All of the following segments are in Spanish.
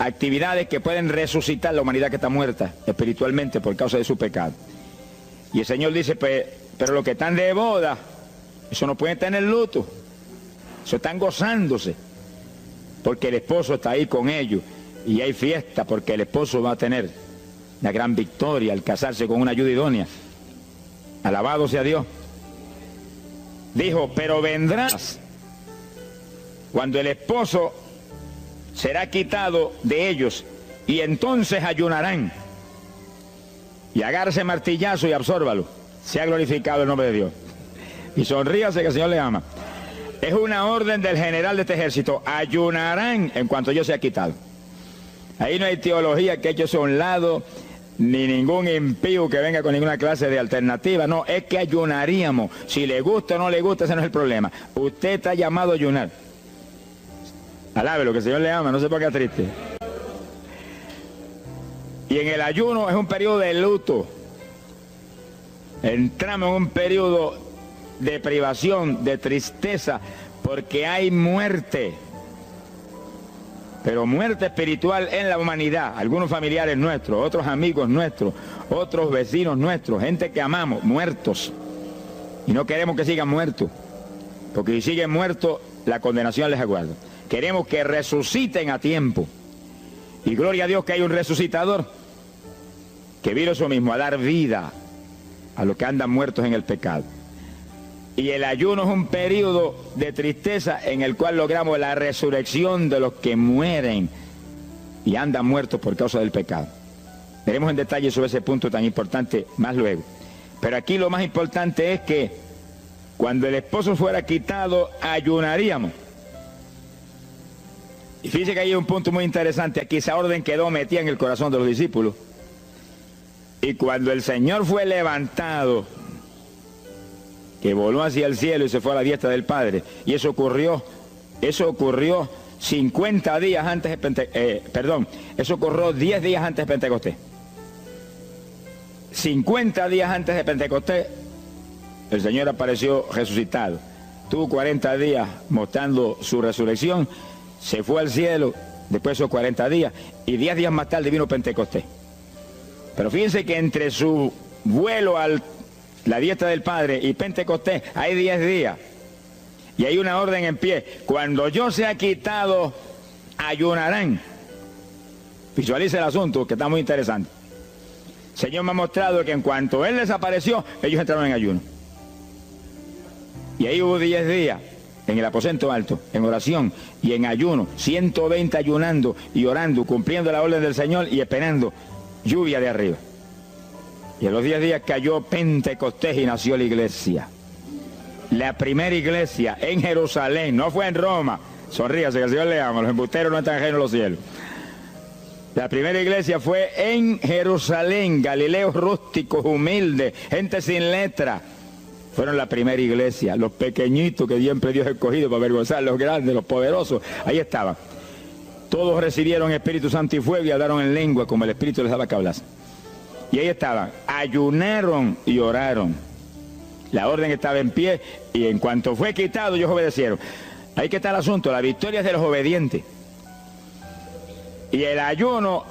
actividades que pueden resucitar la humanidad que está muerta espiritualmente por causa de su pecado. Y el Señor dice, pues, pero los que están de boda, eso no pueden tener luto, eso están gozándose, porque el esposo está ahí con ellos, y hay fiesta porque el esposo va a tener la gran victoria al casarse con una ayuda idónea. Alabado sea Dios. Dijo, pero vendrás cuando el esposo será quitado de ellos, y entonces ayunarán. Y agárrese martillazo y absórbalo. Sea glorificado el nombre de Dios. Y sonríase que el Señor le ama. Es una orden del general de este ejército. Ayunarán en cuanto yo sea quitado. Ahí no hay teología que eche eso a un lado, ni ningún impío que venga con ninguna clase de alternativa. No, es que ayunaríamos. Si le gusta o no le gusta, ese no es el problema. Usted está llamado a ayunar. Alábelo, que el Señor le ama, no se ponga triste. Y en el ayuno es un periodo de luto. Entramos en un periodo de privación, de tristeza, porque hay muerte. Pero muerte espiritual en la humanidad. Algunos familiares nuestros, otros amigos nuestros, otros vecinos nuestros, gente que amamos, muertos. Y no queremos que sigan muertos, porque si siguen muertos, la condenación les aguarda. Queremos que resuciten a tiempo. Y gloria a Dios que hay un resucitador que vino eso mismo, a dar vida a los que andan muertos en el pecado. Y el ayuno es un periodo de tristeza en el cual logramos la resurrección de los que mueren y andan muertos por causa del pecado. Veremos en detalle sobre ese punto tan importante más luego. Pero aquí lo más importante es que cuando el esposo fuera quitado, ayunaríamos. Y fíjense que hay un punto muy interesante. Aquí esa orden quedó metida en el corazón de los discípulos. Y cuando el Señor fue levantado, que voló hacia el cielo y se fue a la diestra del Padre, y eso ocurrió 50 días antes de eso ocurrió 10 días antes de Pentecostés. 50 días antes de Pentecostés, el Señor apareció resucitado. Tuvo 40 días mostrando su resurrección, se fue al cielo después de esos 40 días, y 10 días más tarde vino Pentecostés. Pero fíjense que entre su vuelo a la diestra del Padre y Pentecostés hay 10 días. Y hay una orden en pie. Cuando yo sea quitado, ayunarán. Visualice el asunto, que está muy interesante. El Señor me ha mostrado que en cuanto Él desapareció, ellos entraron en ayuno. Y ahí hubo 10 días en el aposento alto, en oración y en ayuno. 120 ayunando y orando, cumpliendo la orden del Señor y esperando lluvia de arriba. Y en los 10 días cayó Pentecostés y nació la iglesia. La primera iglesia en Jerusalén, no fue en Roma. Sonríase que el Señor le ama, los embusteros no están ajenos a los cielos. La primera iglesia fue en Jerusalén, Galileos rústicos, humildes, gente sin letra. Fueron la primera iglesia, los pequeñitos que siempre Dios ha escogido para avergonzar, los grandes, los poderosos, ahí estaban. Todos recibieron Espíritu Santo y fuego y hablaron en lengua como el Espíritu les daba que hablasen. Y ahí estaban, ayunaron y oraron. La orden estaba en pie y en cuanto fue quitado ellos obedecieron. Ahí que está el asunto, la victoria es de los obedientes. Y el ayuno,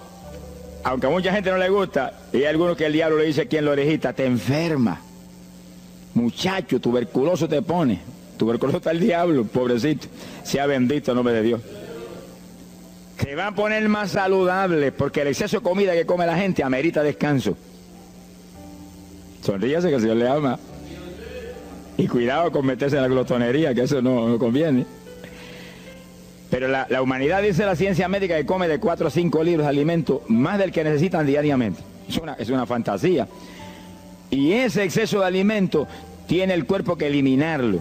aunque a mucha gente no le gusta, y hay algunos que el diablo le dice aquí en la orejita, te enferma. Muchacho, tuberculoso te pone. Tuberculoso está el diablo, pobrecito. Sea bendito el nombre de Dios. Se va a poner más saludable porque el exceso de comida que come la gente amerita descanso. Sonríase que el Señor le ama. Y cuidado con meterse en la glotonería, que eso no conviene. Pero la humanidad, dice la ciencia médica, que come de 4 a 5 libras de alimento, más del que necesitan diariamente. Es una fantasía. Y ese exceso de alimento tiene el cuerpo que eliminarlo.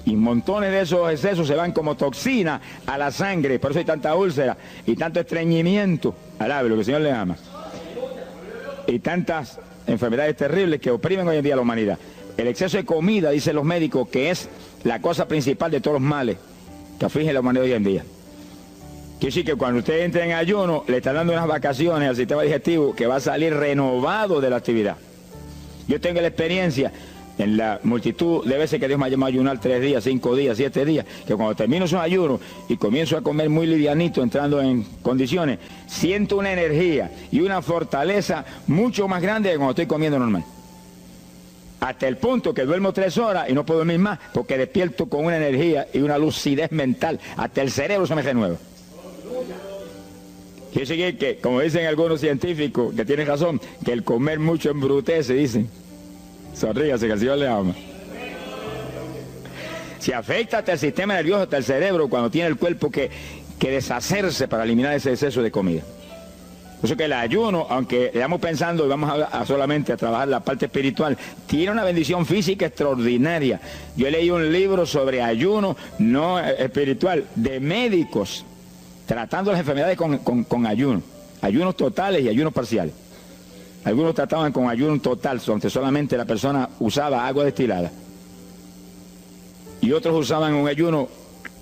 Y montones de esos excesos se van como toxina a la sangre. Por eso hay tanta úlcera y tanto estreñimiento. Alábelo, que el Señor le ama. Y tantas enfermedades terribles que oprimen hoy en día a la humanidad. El exceso de comida, dicen los médicos, que es la cosa principal de todos los males que afligen a la humanidad hoy en día. Quiere decir que cuando usted entra en ayuno, le está dando unas vacaciones al sistema digestivo que va a salir renovado de la actividad. Yo tengo la experiencia en la multitud de veces que Dios me ha llamado a ayunar 3 días, 5 días, 7 días, que cuando termino esos ayunos y comienzo a comer muy livianito, entrando en condiciones, siento una energía y una fortaleza mucho más grande que cuando estoy comiendo normal. Hasta el punto que duermo 3 horas y no puedo dormir más, porque despierto con una energía y una lucidez mental. Hasta el cerebro se me renueva. Quiere decir que, como dicen algunos científicos, que tienen razón, que el comer mucho embrutece, dicen. Sonríase, que el Señor le ama. Se afecta hasta el sistema nervioso, hasta el cerebro, cuando tiene el cuerpo que deshacerse para eliminar ese exceso de comida. Por eso que el ayuno, aunque estamos pensando y vamos solamente a trabajar la parte espiritual, tiene una bendición física extraordinaria. Yo leí un libro sobre ayuno no espiritual, de médicos, tratando las enfermedades con ayuno. Ayunos totales y ayunos parciales. Algunos trataban con ayuno total, donde solamente la persona usaba agua destilada. Y otros usaban un ayuno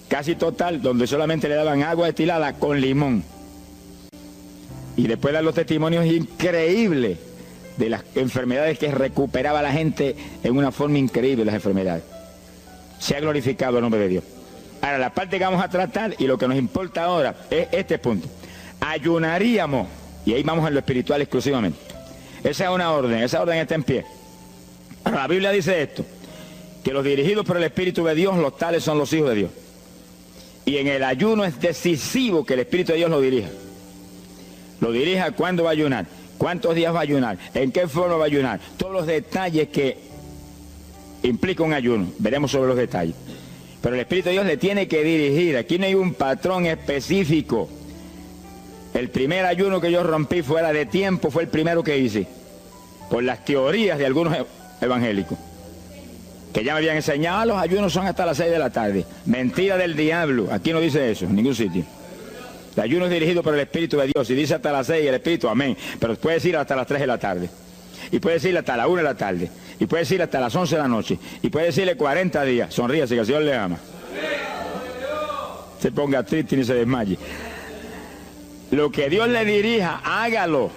casi total, donde solamente le daban agua destilada con limón. Y después dan los testimonios increíbles de las enfermedades que recuperaba la gente en una forma increíble, las enfermedades. Se ha glorificado el nombre de Dios. Ahora, la parte que vamos a tratar y lo que nos importa ahora es este punto. Ayunaríamos, y ahí vamos en lo espiritual exclusivamente. Esa es una orden, esa orden está en pie. Ahora, la Biblia dice esto, que los dirigidos por el Espíritu de Dios, los tales son los hijos de Dios. Y en el ayuno es decisivo que el Espíritu de Dios lo dirija. Lo dirija cuándo va a ayunar, cuántos días va a ayunar, en qué forma va a ayunar. Todos los detalles que implica un ayuno, veremos sobre los detalles. Pero el Espíritu de Dios le tiene que dirigir. Aquí no hay un patrón específico. El primer ayuno que yo rompí fuera de tiempo fue el primero que hice, por las teorías de algunos evangélicos, que ya me habían enseñado, los ayunos son hasta las 6 de la tarde. Mentira del diablo, aquí no dice eso, en ningún sitio. El ayuno es dirigido por el Espíritu de Dios, y dice hasta las 6 el Espíritu, amén, pero puede decir hasta las 3 de la tarde, y puede decir hasta la 1 de la tarde, y puede decir hasta las 11 de la noche, y puede decirle 40 días, sonríase que el Señor le ama. Se ponga triste y ni se desmaye. Lo que Dios le dirija, hágalo.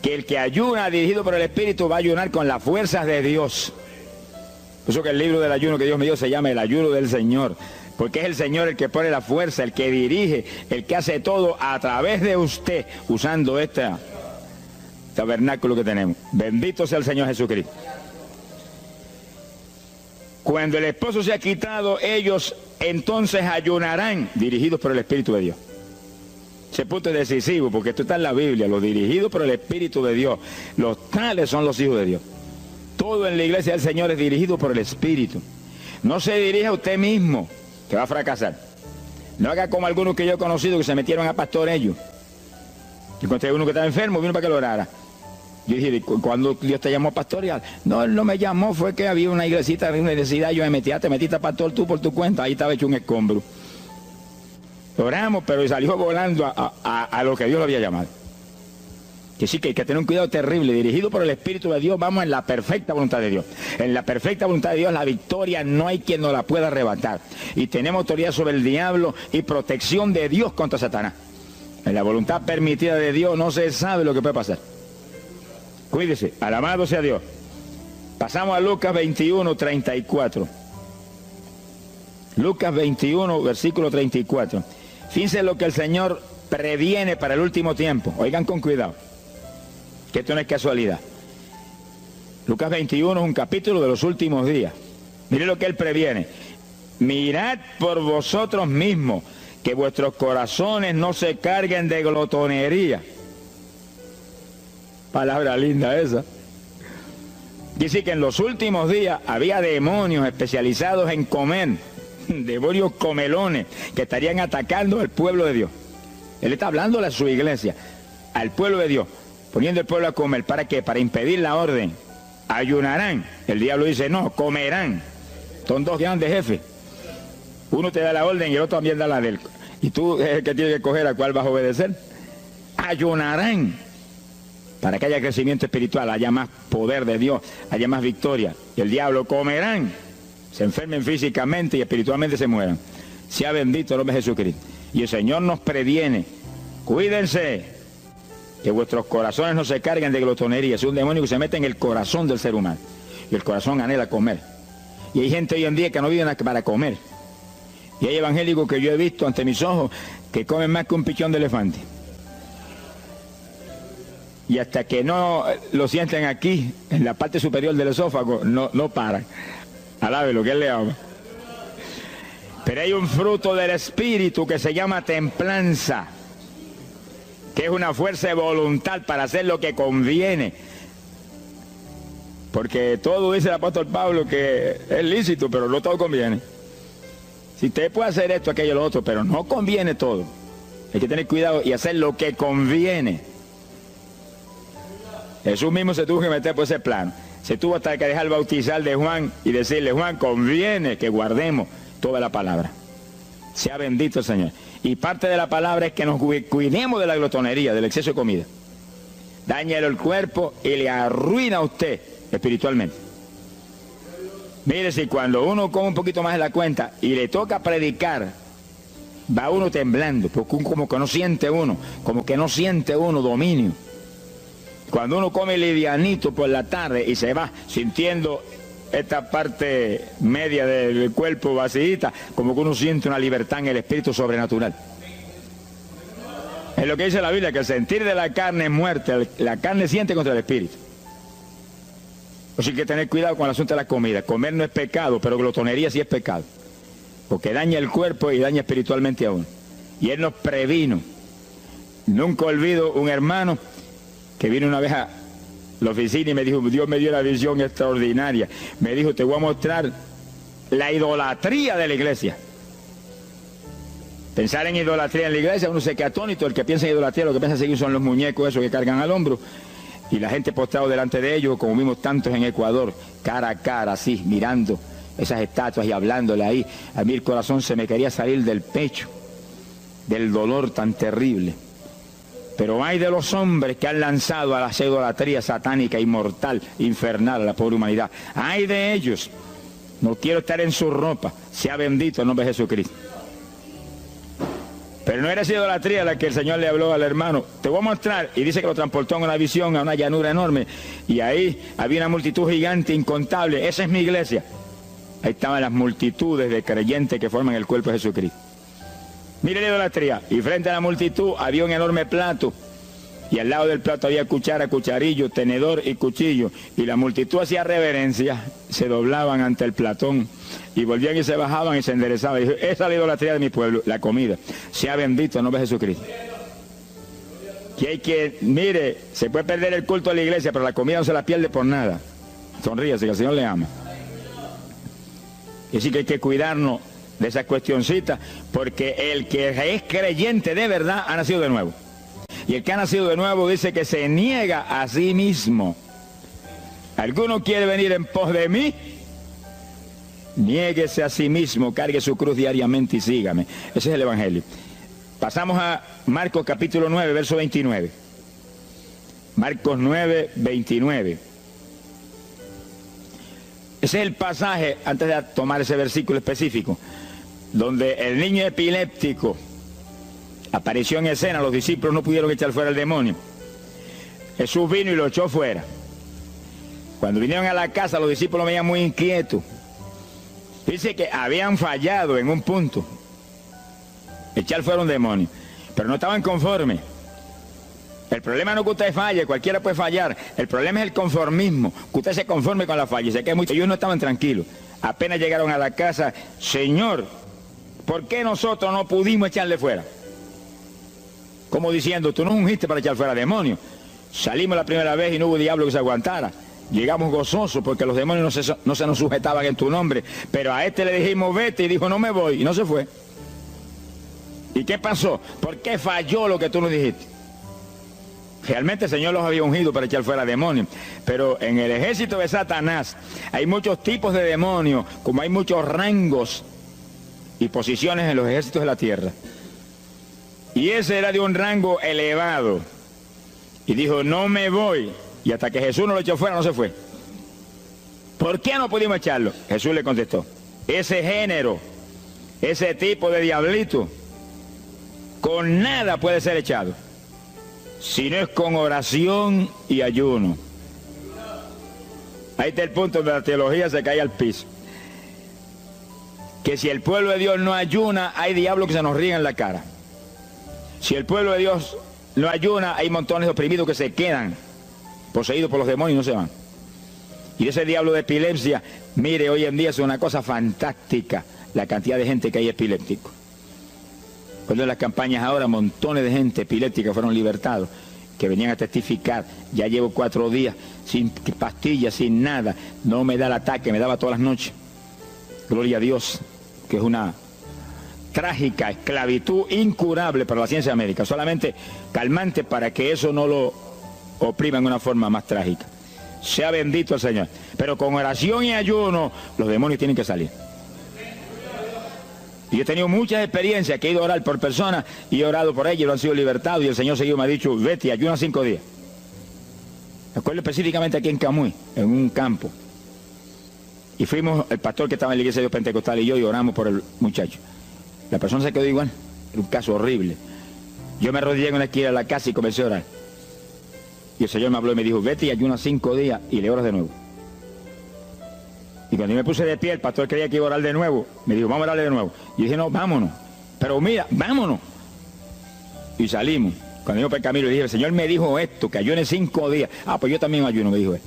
Que el que ayuna dirigido por el Espíritu va a ayunar con las fuerzas de Dios. Por eso que el libro del ayuno que Dios me dio se llama el ayuno del Señor. Porque es el Señor el que pone la fuerza, el que dirige, el que hace todo a través de usted, usando este tabernáculo que tenemos. Bendito sea el Señor Jesucristo. Cuando el esposo se ha quitado, ellos entonces ayunarán, dirigidos por el Espíritu de Dios. Ese punto es decisivo, porque esto está en la Biblia, los dirigidos por el Espíritu de Dios. Los tales son los hijos de Dios. Todo en la iglesia del Señor es dirigido por el Espíritu. No se dirija a usted mismo, que va a fracasar. No haga como algunos que yo he conocido que se metieron a pastor ellos. Yo encontré uno que estaba enfermo, vino para que lo orara. Yo dije, ¿cuándo Dios te llamó a pastorear? No, él no me llamó, fue que había una iglesita de una necesidad, yo me metí, te metiste a pastor tú por tu cuenta, ahí estaba hecho un escombro. Oramos, pero salió volando a lo que Dios lo había llamado. Que sí, que hay que tener un cuidado terrible, dirigido por el Espíritu de Dios, vamos en la perfecta voluntad de Dios. En la perfecta voluntad de Dios, la victoria no hay quien nos la pueda arrebatar. Y tenemos autoridad sobre el diablo y protección de Dios contra Satanás. En la voluntad permitida de Dios no se sabe lo que puede pasar. Cuídese, alabado sea Dios. Pasamos a Lucas 21, 34. Lucas 21, versículo 34. Fíjense lo que el Señor previene para el último tiempo. Oigan con cuidado, que esto no es casualidad. Lucas 21 es un capítulo de los últimos días. Miren lo que Él previene. Mirad por vosotros mismos, que vuestros corazones no se carguen de glotonería. Palabra linda esa. Dice que en los últimos días había demonios especializados en comer. Demonios comelones que estarían atacando al pueblo de Dios. Él está hablando a su iglesia, al pueblo de Dios, poniendo al pueblo a comer. ¿Para qué? Para impedir la orden. Ayunarán. El diablo dice no, comerán. Son dos grandes jefes. Uno te da la orden y el otro también da la de él. Y tú es el que tienes que escoger a cuál vas a obedecer. Ayunarán. Para que haya crecimiento espiritual, haya más poder de Dios, haya más victoria. Y el diablo comerán. Se enfermen físicamente y espiritualmente se mueran. Sea bendito el nombre de Jesucristo. Y el Señor nos previene. Cuídense, que vuestros corazones no se carguen de glotonería. Es un demonio que se mete en el corazón del ser humano. y el corazón anhela comer. Y hay gente hoy en día que no vive para comer. Y hay evangélicos que yo he visto ante mis ojos que comen más que un pichón de elefante. Y hasta que no lo sienten aquí, en la parte superior del esófago, no paran. Alabe lo que él le ama. Pero hay un fruto del Espíritu que se llama templanza, que es una fuerza de voluntad para hacer lo que conviene. Porque todo dice el apóstol Pablo que es lícito, pero no todo conviene. Si usted puede hacer esto, aquello, lo otro, pero no conviene todo. Hay que tener cuidado y hacer lo que conviene. Jesús mismo se tuvo que meter por ese plano. Se tuvo hasta que dejar bautizar de Juan y decirle: Juan, conviene que guardemos toda la palabra. Sea bendito el Señor. Y parte de la palabra es que nos cuidemos de la glotonería, del exceso de comida. Daña el cuerpo y le arruina a usted espiritualmente. Mire, si cuando uno come un poquito más de la cuenta y le toca predicar, va uno temblando, porque como que no siente uno dominio. Cuando uno come livianito por la tarde y se va sintiendo esta parte media del cuerpo vacíita, como que uno siente una libertad en el espíritu sobrenatural. Es lo que dice la Biblia, que el sentir de la carne es muerte, la carne siente contra el espíritu. Así que hay que tener cuidado con el asunto de la comida. Comer no es pecado, pero glotonería sí es pecado, porque daña el cuerpo y daña espiritualmente a uno. Y Él nos previno. Nunca olvido un hermano que vino una vez a la oficina y me dijo: Dios me dio una visión extraordinaria. Me dijo: te voy a mostrar la idolatría de la iglesia. Pensar en idolatría en la iglesia, uno se queda atónito. El que piensa en idolatría, lo que piensa seguir son los muñecos esos que cargan al hombro, y la gente postrado delante de ellos, como vimos tantos en Ecuador, cara a cara, así, mirando esas estatuas y hablándole ahí. A mí el corazón se me quería salir del pecho, del dolor tan terrible. Pero hay de los hombres que han lanzado a la idolatría satánica, inmortal, infernal a la pobre humanidad. Hay de ellos. No quiero estar en su ropa. Sea bendito el nombre de Jesucristo. Pero no era esa idolatría la que el Señor le habló al hermano. Te voy a mostrar. Y dice que lo transportó en una visión a una llanura enorme. Y ahí había una multitud gigante, incontable. Esa es mi iglesia. Ahí estaban las multitudes de creyentes que forman el cuerpo de Jesucristo. Mire la idolatría. Y frente a la multitud había un enorme plato. Y al lado del plato había cuchara, cucharillo, tenedor y cuchillo. Y la multitud hacía reverencia, se doblaban ante el platón. Y volvían y se bajaban y se enderezaban. Y dijo: esa es la idolatría de mi pueblo, la comida. Sea bendito el nombre de Jesucristo. Que hay que, mire, se puede perder el culto de la iglesia, pero la comida no se la pierde por nada. Sonríase, que el Señor le ama. Y así que hay que cuidarnos de esas cuestioncitas, porque el que es creyente de verdad ha nacido de nuevo. Y el que ha nacido de nuevo dice que se niega a sí mismo. ¿Alguno quiere venir en pos de mí? Niéguese a sí mismo, cargue su cruz diariamente y sígame. Ese es el Evangelio. Pasamos a Marcos capítulo 9, verso 29. Marcos 9, 29. Ese es el pasaje, antes de tomar ese versículo específico, donde el niño epiléptico apareció en escena. Los discípulos no pudieron echar fuera el demonio. Jesús vino y lo echó fuera. Cuando vinieron a la casa, los discípulos veían muy inquietos. Dice que habían fallado en un punto, echar fuera un demonio, pero no estaban conformes. El problema no es que usted falle, cualquiera puede fallar. El problema es el conformismo, que usted se conforme con la falla y se quede mucho. Ellos no estaban tranquilos. Apenas llegaron a la casa: Señor, ¿por qué nosotros no pudimos echarle fuera? Como diciendo: tú nos ungiste para echar fuera demonios. Salimos la primera vez y no hubo diablo que se aguantara. Llegamos gozosos porque los demonios no se nos sujetaban en tu nombre. Pero a este le dijimos: vete, y dijo: no me voy, y no se fue. ¿Y qué pasó? ¿Por qué falló lo que tú nos dijiste? Realmente el Señor los había ungido para echar fuera demonios. Pero en el ejército de Satanás hay muchos tipos de demonios, como hay muchos rangos y posiciones en los ejércitos de la tierra. Y ese era de un rango elevado. Y dijo: no me voy. Y hasta que Jesús no lo echó fuera, no se fue. ¿Por qué no pudimos echarlo? Jesús le contestó: ese género, ese tipo de diablito, con nada puede ser echado, si no es con oración y ayuno. Ahí está el punto donde la teología se cae al piso. Que si el pueblo de Dios no ayuna, hay diablos que se nos ríen en la cara. Si el pueblo de Dios no ayuna, hay montones de oprimidos que se quedan poseídos por los demonios y no se van. Y ese diablo de epilepsia, mire, hoy en día es una cosa fantástica la cantidad de gente que hay epiléptico. Cuando en las campañas ahora, montones de gente epiléptica fueron libertados, que venían a testificar. Ya llevo 4 días sin pastillas, sin nada, no me da el ataque, me daba todas las noches. Gloria a Dios, que es una trágica esclavitud incurable para la ciencia médica, solamente calmante para que eso no lo oprima en una forma más trágica. Sea bendito el Señor. Pero con oración y ayuno, los demonios tienen que salir. Y he tenido muchas experiencias que he ido a orar por personas y he orado por ellos y lo han sido libertados y el Señor seguido me ha dicho, vete, ayuna 5 días. Me acuerdo específicamente aquí en Camuy, en un campo. Y fuimos, el pastor que estaba en la iglesia de Dios Pentecostal y yo, y oramos por el muchacho. La persona se quedó igual, era un caso horrible. Yo me arrodillé en una esquina de la casa y comencé a orar. Y el Señor me habló y me dijo, vete y ayuna 5 días y le oras de nuevo. Y cuando yo me puse de pie, el pastor creía que iba a orar de nuevo. Me dijo, vamos a orarle de nuevo. Y yo dije, no, vámonos. Pero mira, vámonos. Y salimos. Cuando yo por el camino le dije, el Señor me dijo esto, que ayune 5 días. Ah, pues yo también ayuno, me dijo él.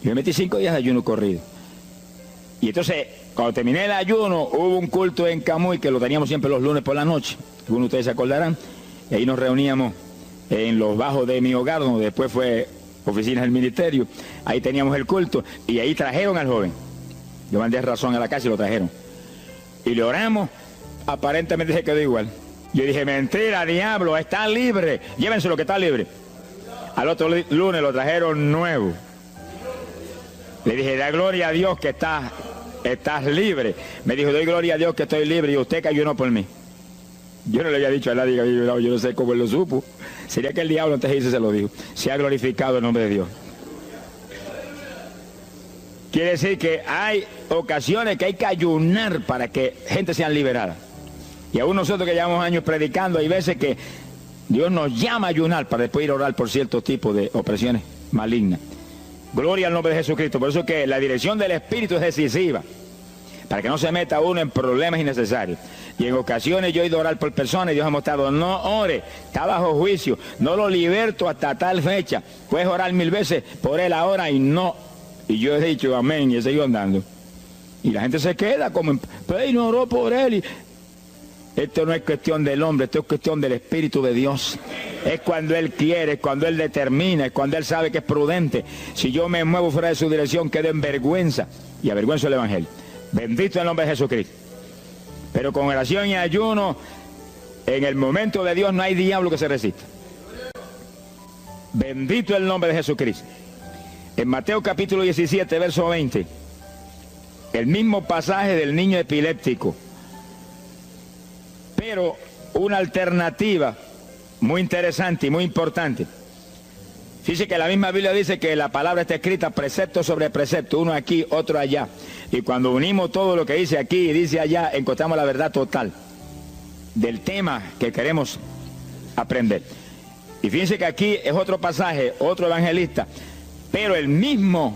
Y me metí 5 días de ayuno corrido. Y entonces, cuando terminé el ayuno, hubo un culto en Camuy, que lo teníamos siempre los lunes por la noche. Algunos de ustedes se acordarán. Y ahí nos reuníamos en los bajos de mi hogar, donde después fue oficinas del ministerio. Ahí teníamos el culto. Y ahí trajeron al joven. Yo mandé razón a la casa y lo trajeron. Y le oramos, aparentemente se quedó igual. Yo dije, mentira, diablo, está libre. Llévenselo que está libre. Al otro lunes lo trajeron nuevo. Le dije, da gloria a Dios que estás libre. Me dijo, doy gloria a Dios que estoy libre y usted que ayunó por mí. Yo no le había dicho a nadie que había ayunado, yo no sé cómo él lo supo. Sería que el diablo antes de irse se lo dijo. Se ha glorificado el nombre de Dios. Quiere decir que hay ocasiones que hay que ayunar para que gente sea liberada. Y aún nosotros que llevamos años predicando, hay veces que Dios nos llama a ayunar para después ir a orar por ciertos tipos de opresiones malignas. Gloria al nombre de Jesucristo. Por eso es que la dirección del Espíritu es decisiva, para que no se meta uno en problemas innecesarios. Y en ocasiones yo he ido a orar por personas y Dios ha mostrado, no ore, está bajo juicio, no lo liberto hasta tal fecha. Puedes orar 1000 veces por él ahora y no. Y yo he dicho amén y he seguido andando. Y la gente se queda como, pero no oró por él. Esto no es cuestión del hombre, esto es cuestión del Espíritu de Dios. Es cuando Él quiere, es cuando Él determina, es cuando Él sabe que es prudente. Si yo me muevo fuera de su dirección, quedo en vergüenza y avergüenzo el Evangelio. Bendito el nombre de Jesucristo. Pero con oración y ayuno, en el momento de Dios no hay diablo que se resista. Bendito el nombre de Jesucristo. En Mateo capítulo 17, verso 20, el mismo pasaje del niño epiléptico, pero una alternativa muy interesante y muy importante. Fíjese que la misma Biblia dice que la palabra está escrita precepto sobre precepto, uno aquí, otro allá. Y cuando unimos todo lo que dice aquí y dice allá, encontramos la verdad total del tema que queremos aprender. Y fíjense que aquí es otro pasaje, otro evangelista, pero la misma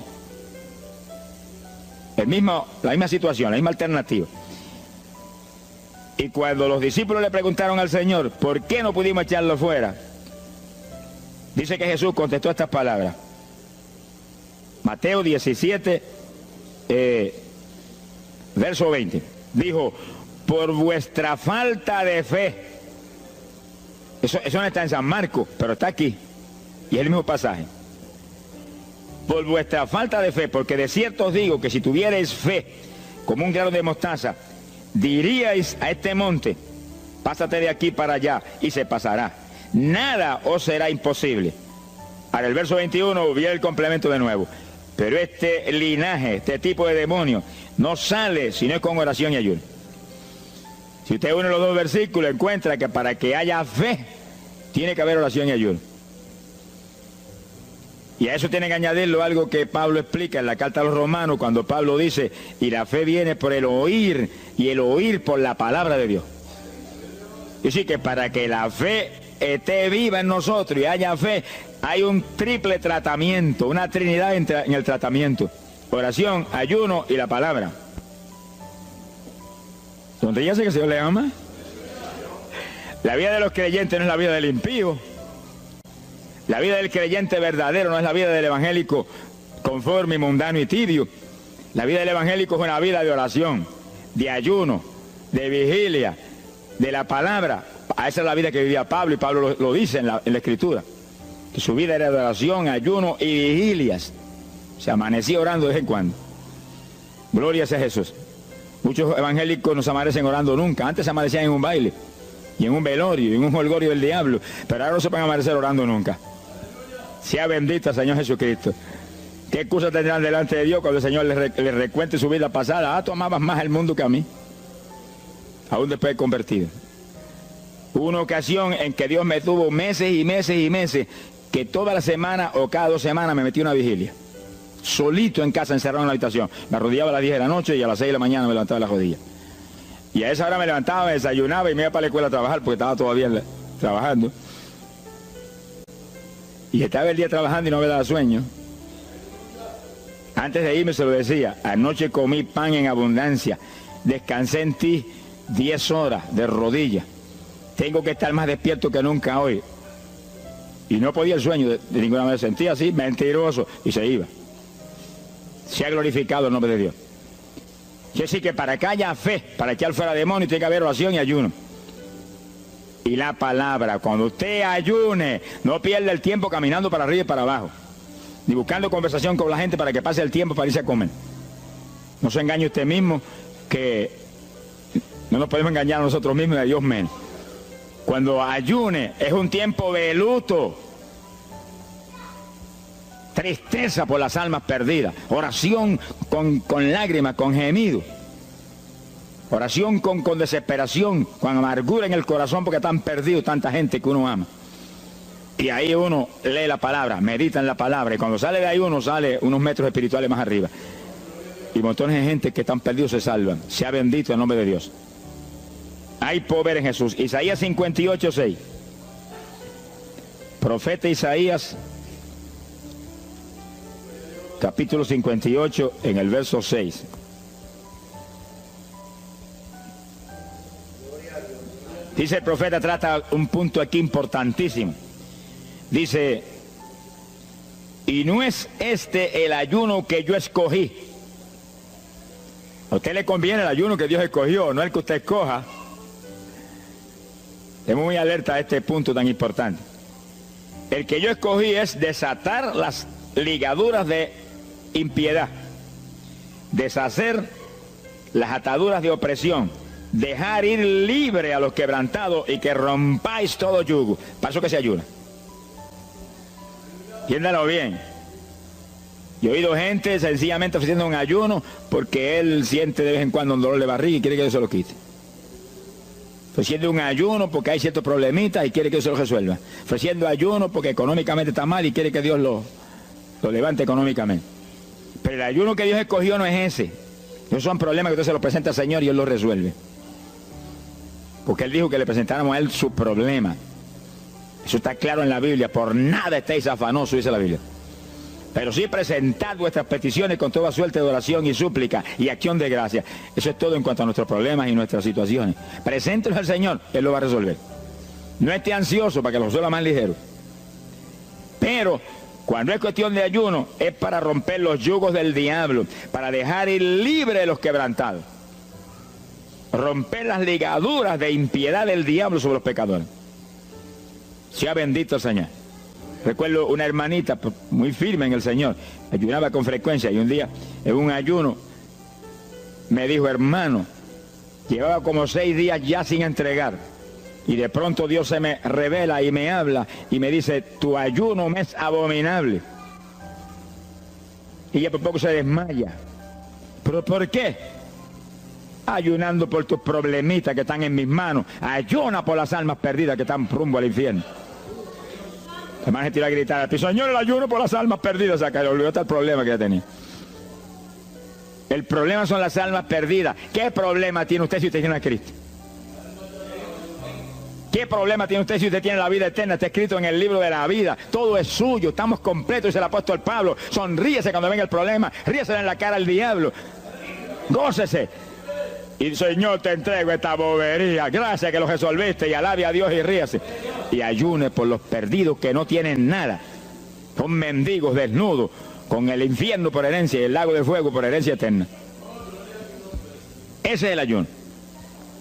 situación, la misma alternativa. Y cuando los discípulos le preguntaron al Señor, ¿por qué no pudimos echarlo fuera? Dice que Jesús contestó estas palabras. Mateo 17, verso 20. Dijo, por vuestra falta de fe. Eso no está en San Marcos, pero está aquí. Y es el mismo pasaje. Por vuestra falta de fe, porque de cierto os digo que si tuvierais fe como un grano de mostaza, diríais a este monte, pásate de aquí para allá, y se pasará. Nada os será imposible. Ahora el verso 21 viene el complemento de nuevo. Pero este linaje, este tipo de demonio, no sale si no es con oración y ayuno. Si usted une los dos versículos, encuentra que para que haya fe, tiene que haber oración y ayuno. Y a eso tiene que añadirlo algo que Pablo explica en la carta a los Romanos, cuando Pablo dice, y la fe viene por el oír, y el oír por la palabra de Dios. Y así que para que la fe esté viva en nosotros y haya fe, hay un triple tratamiento, una trinidad en el tratamiento. oración, ayuno y la palabra. ¿Donde ya sé que el Señor le ama? La vida de los creyentes no es la vida del impío. La vida del creyente verdadero no es la vida del evangélico conforme, mundano y tibio. La vida del evangélico es una vida de oración, de ayuno, de vigilia, de la palabra. Esa es la vida que vivía Pablo, y Pablo lo dice en la Escritura, que su vida era de oración, ayuno y vigilias. Se amanecía orando de vez en cuando. Gloria sea Jesús. Muchos evangélicos no se amanecen orando nunca. Antes se amanecían en un baile, y en un velorio, y en un holgorio del diablo, pero ahora no se van a amanecer orando nunca. Sea bendito el Señor Jesucristo. ¿Qué excusa tendrán delante de Dios cuando el Señor les recuente su vida pasada? Ah, tú amabas más el mundo que a mí, aún después de convertido. Hubo una ocasión en que Dios me tuvo meses y meses y meses, que toda la semana o cada 2 semanas me metí una vigilia. Solito en casa, encerrado en la habitación. Me arrodillaba a las 10 de la noche y a las 6 de la mañana me levantaba de la rodilla. Y a esa hora me levantaba, me desayunaba y me iba para la escuela a trabajar, porque estaba todavía trabajando. Y estaba el día trabajando y no me daba sueño. Antes de irme se lo decía: anoche comí pan en abundancia, descansé en ti 10 horas de rodillas. Tengo que estar más despierto que nunca hoy. Y no podía el sueño de ninguna manera. Sentía así, mentiroso, y se iba. Se ha glorificado el nombre de Dios. Quiere decir que para que haya fe, para echar fuera demonios, tiene que haber oración y ayuno. Y la palabra, cuando usted ayune, no pierda el tiempo caminando para arriba y para abajo, ni buscando conversación con la gente para que pase el tiempo para irse a comer. No se engañe usted mismo, que no nos podemos engañar a nosotros mismos y a Dios menos. Cuando ayune es un tiempo de luto, tristeza por las almas perdidas, oración con lágrimas, con gemido, oración con desesperación, con amargura en el corazón porque están perdidos tanta gente que uno ama. Y ahí uno lee la palabra, medita en la palabra, y cuando sale de ahí uno sale unos metros espirituales más arriba. Y montones de gente que están perdidos se salvan. Sea bendito el nombre de Dios. Hay poder en Jesús. Isaías 58:6. Profeta Isaías, capítulo 58, en el verso 6. Dice el profeta, trata un punto aquí importantísimo. Dice: y no es este el ayuno que yo escogí. A usted le conviene el ayuno que Dios escogió, no el que usted escoja. Estemos muy alerta a este punto tan importante. El que yo escogí es desatar las ligaduras de impiedad, deshacer las ataduras de opresión, dejar ir libre a los quebrantados y que rompáis todo yugo. Para eso que se ayuna. Entiéndalo bien. Yo he oído gente sencillamente ofreciendo un ayuno porque él siente de vez en cuando un dolor de barriga y quiere que Dios se lo quite. Ofreciendo un ayuno porque hay ciertos problemitas y quiere que Dios se lo resuelva. Ofreciendo ayuno porque económicamente está mal y quiere que Dios lo levante económicamente. Pero el ayuno que Dios escogió no es ese. Esos son problemas que usted se los presenta al Señor y Él los resuelve. Porque Él dijo que le presentáramos a Él su problema. Eso está claro en la Biblia. Por nada estéis afanosos, dice la Biblia. Pero sí presentad vuestras peticiones con toda suerte de oración y súplica y acción de gracia. Eso es todo en cuanto a nuestros problemas y nuestras situaciones. Preséntelos al Señor, Él lo va a resolver. No esté ansioso para que lo resuelva más ligero. Pero cuando es cuestión de ayuno, es para romper los yugos del diablo, para dejar ir libre a los quebrantados. Romper las ligaduras de impiedad del diablo sobre los pecadores. Sea bendito el Señor. Recuerdo una hermanita muy firme en el Señor, ayunaba con frecuencia, y un día en un ayuno me dijo: hermano, llevaba como 6 días ya sin entregar, y de pronto Dios se me revela y me habla y me dice: tu ayuno me es abominable. Y ella por poco se desmaya. ¿Pero por qué? Ayunando por tus problemitas que están en mis manos. Ayuna por las almas perdidas que están rumbo al infierno. Además, gente iba a gritar: Señor, el ayuno por las almas perdidas. O sea, que le olvidó hasta el problema que ya tenía. El problema son las almas perdidas. ¿Qué problema tiene usted si usted tiene a Cristo? ¿Qué problema tiene usted si usted tiene la vida eterna? Está escrito en el libro de la vida. Todo es suyo, estamos completos, dice el apóstol Pablo. Sonríese cuando venga el problema, ríese en la cara al diablo. Gócese. Y Señor, te entrego esta bobería. Gracias que lo resolviste, y alabe a Dios y ríase. Y ayune por los perdidos que no tienen nada. Son mendigos desnudos, con el infierno por herencia y el lago de fuego por herencia eterna. Ese es el ayuno.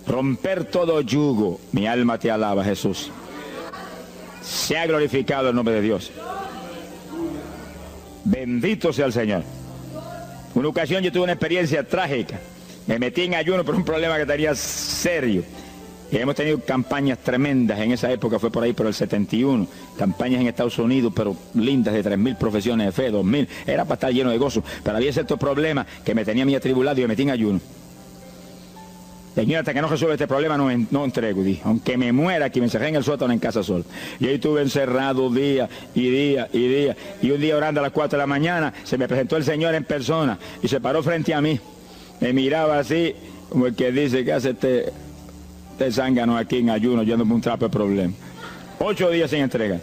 Romper todo yugo. Mi alma te alaba, Jesús. Sea glorificado el nombre de Dios. Bendito sea el Señor. Una ocasión yo tuve una experiencia trágica. Me metí en ayuno por un problema que tenía serio. Y hemos tenido campañas tremendas. En esa época fue por ahí por el 71. Campañas en Estados Unidos, pero lindas, de 3.000 profesiones de fe, 2.000. Era para estar lleno de gozo. Pero había ciertos problemas que me tenía a mí atribulado y me metí en ayuno. Señor, hasta que no resuelva este problema no entrego, dije. Aunque me muera aquí, me encerré en el sótano en casa solo. Y ahí estuve encerrado día y día y día. Y un día orando a las 4 de la mañana, se me presentó el Señor en persona y se paró frente a mí. Me miraba así, como el que dice, ¿qué hace este zángano aquí en ayuno, yéndome un trapo de problema? 8 días sin entrega.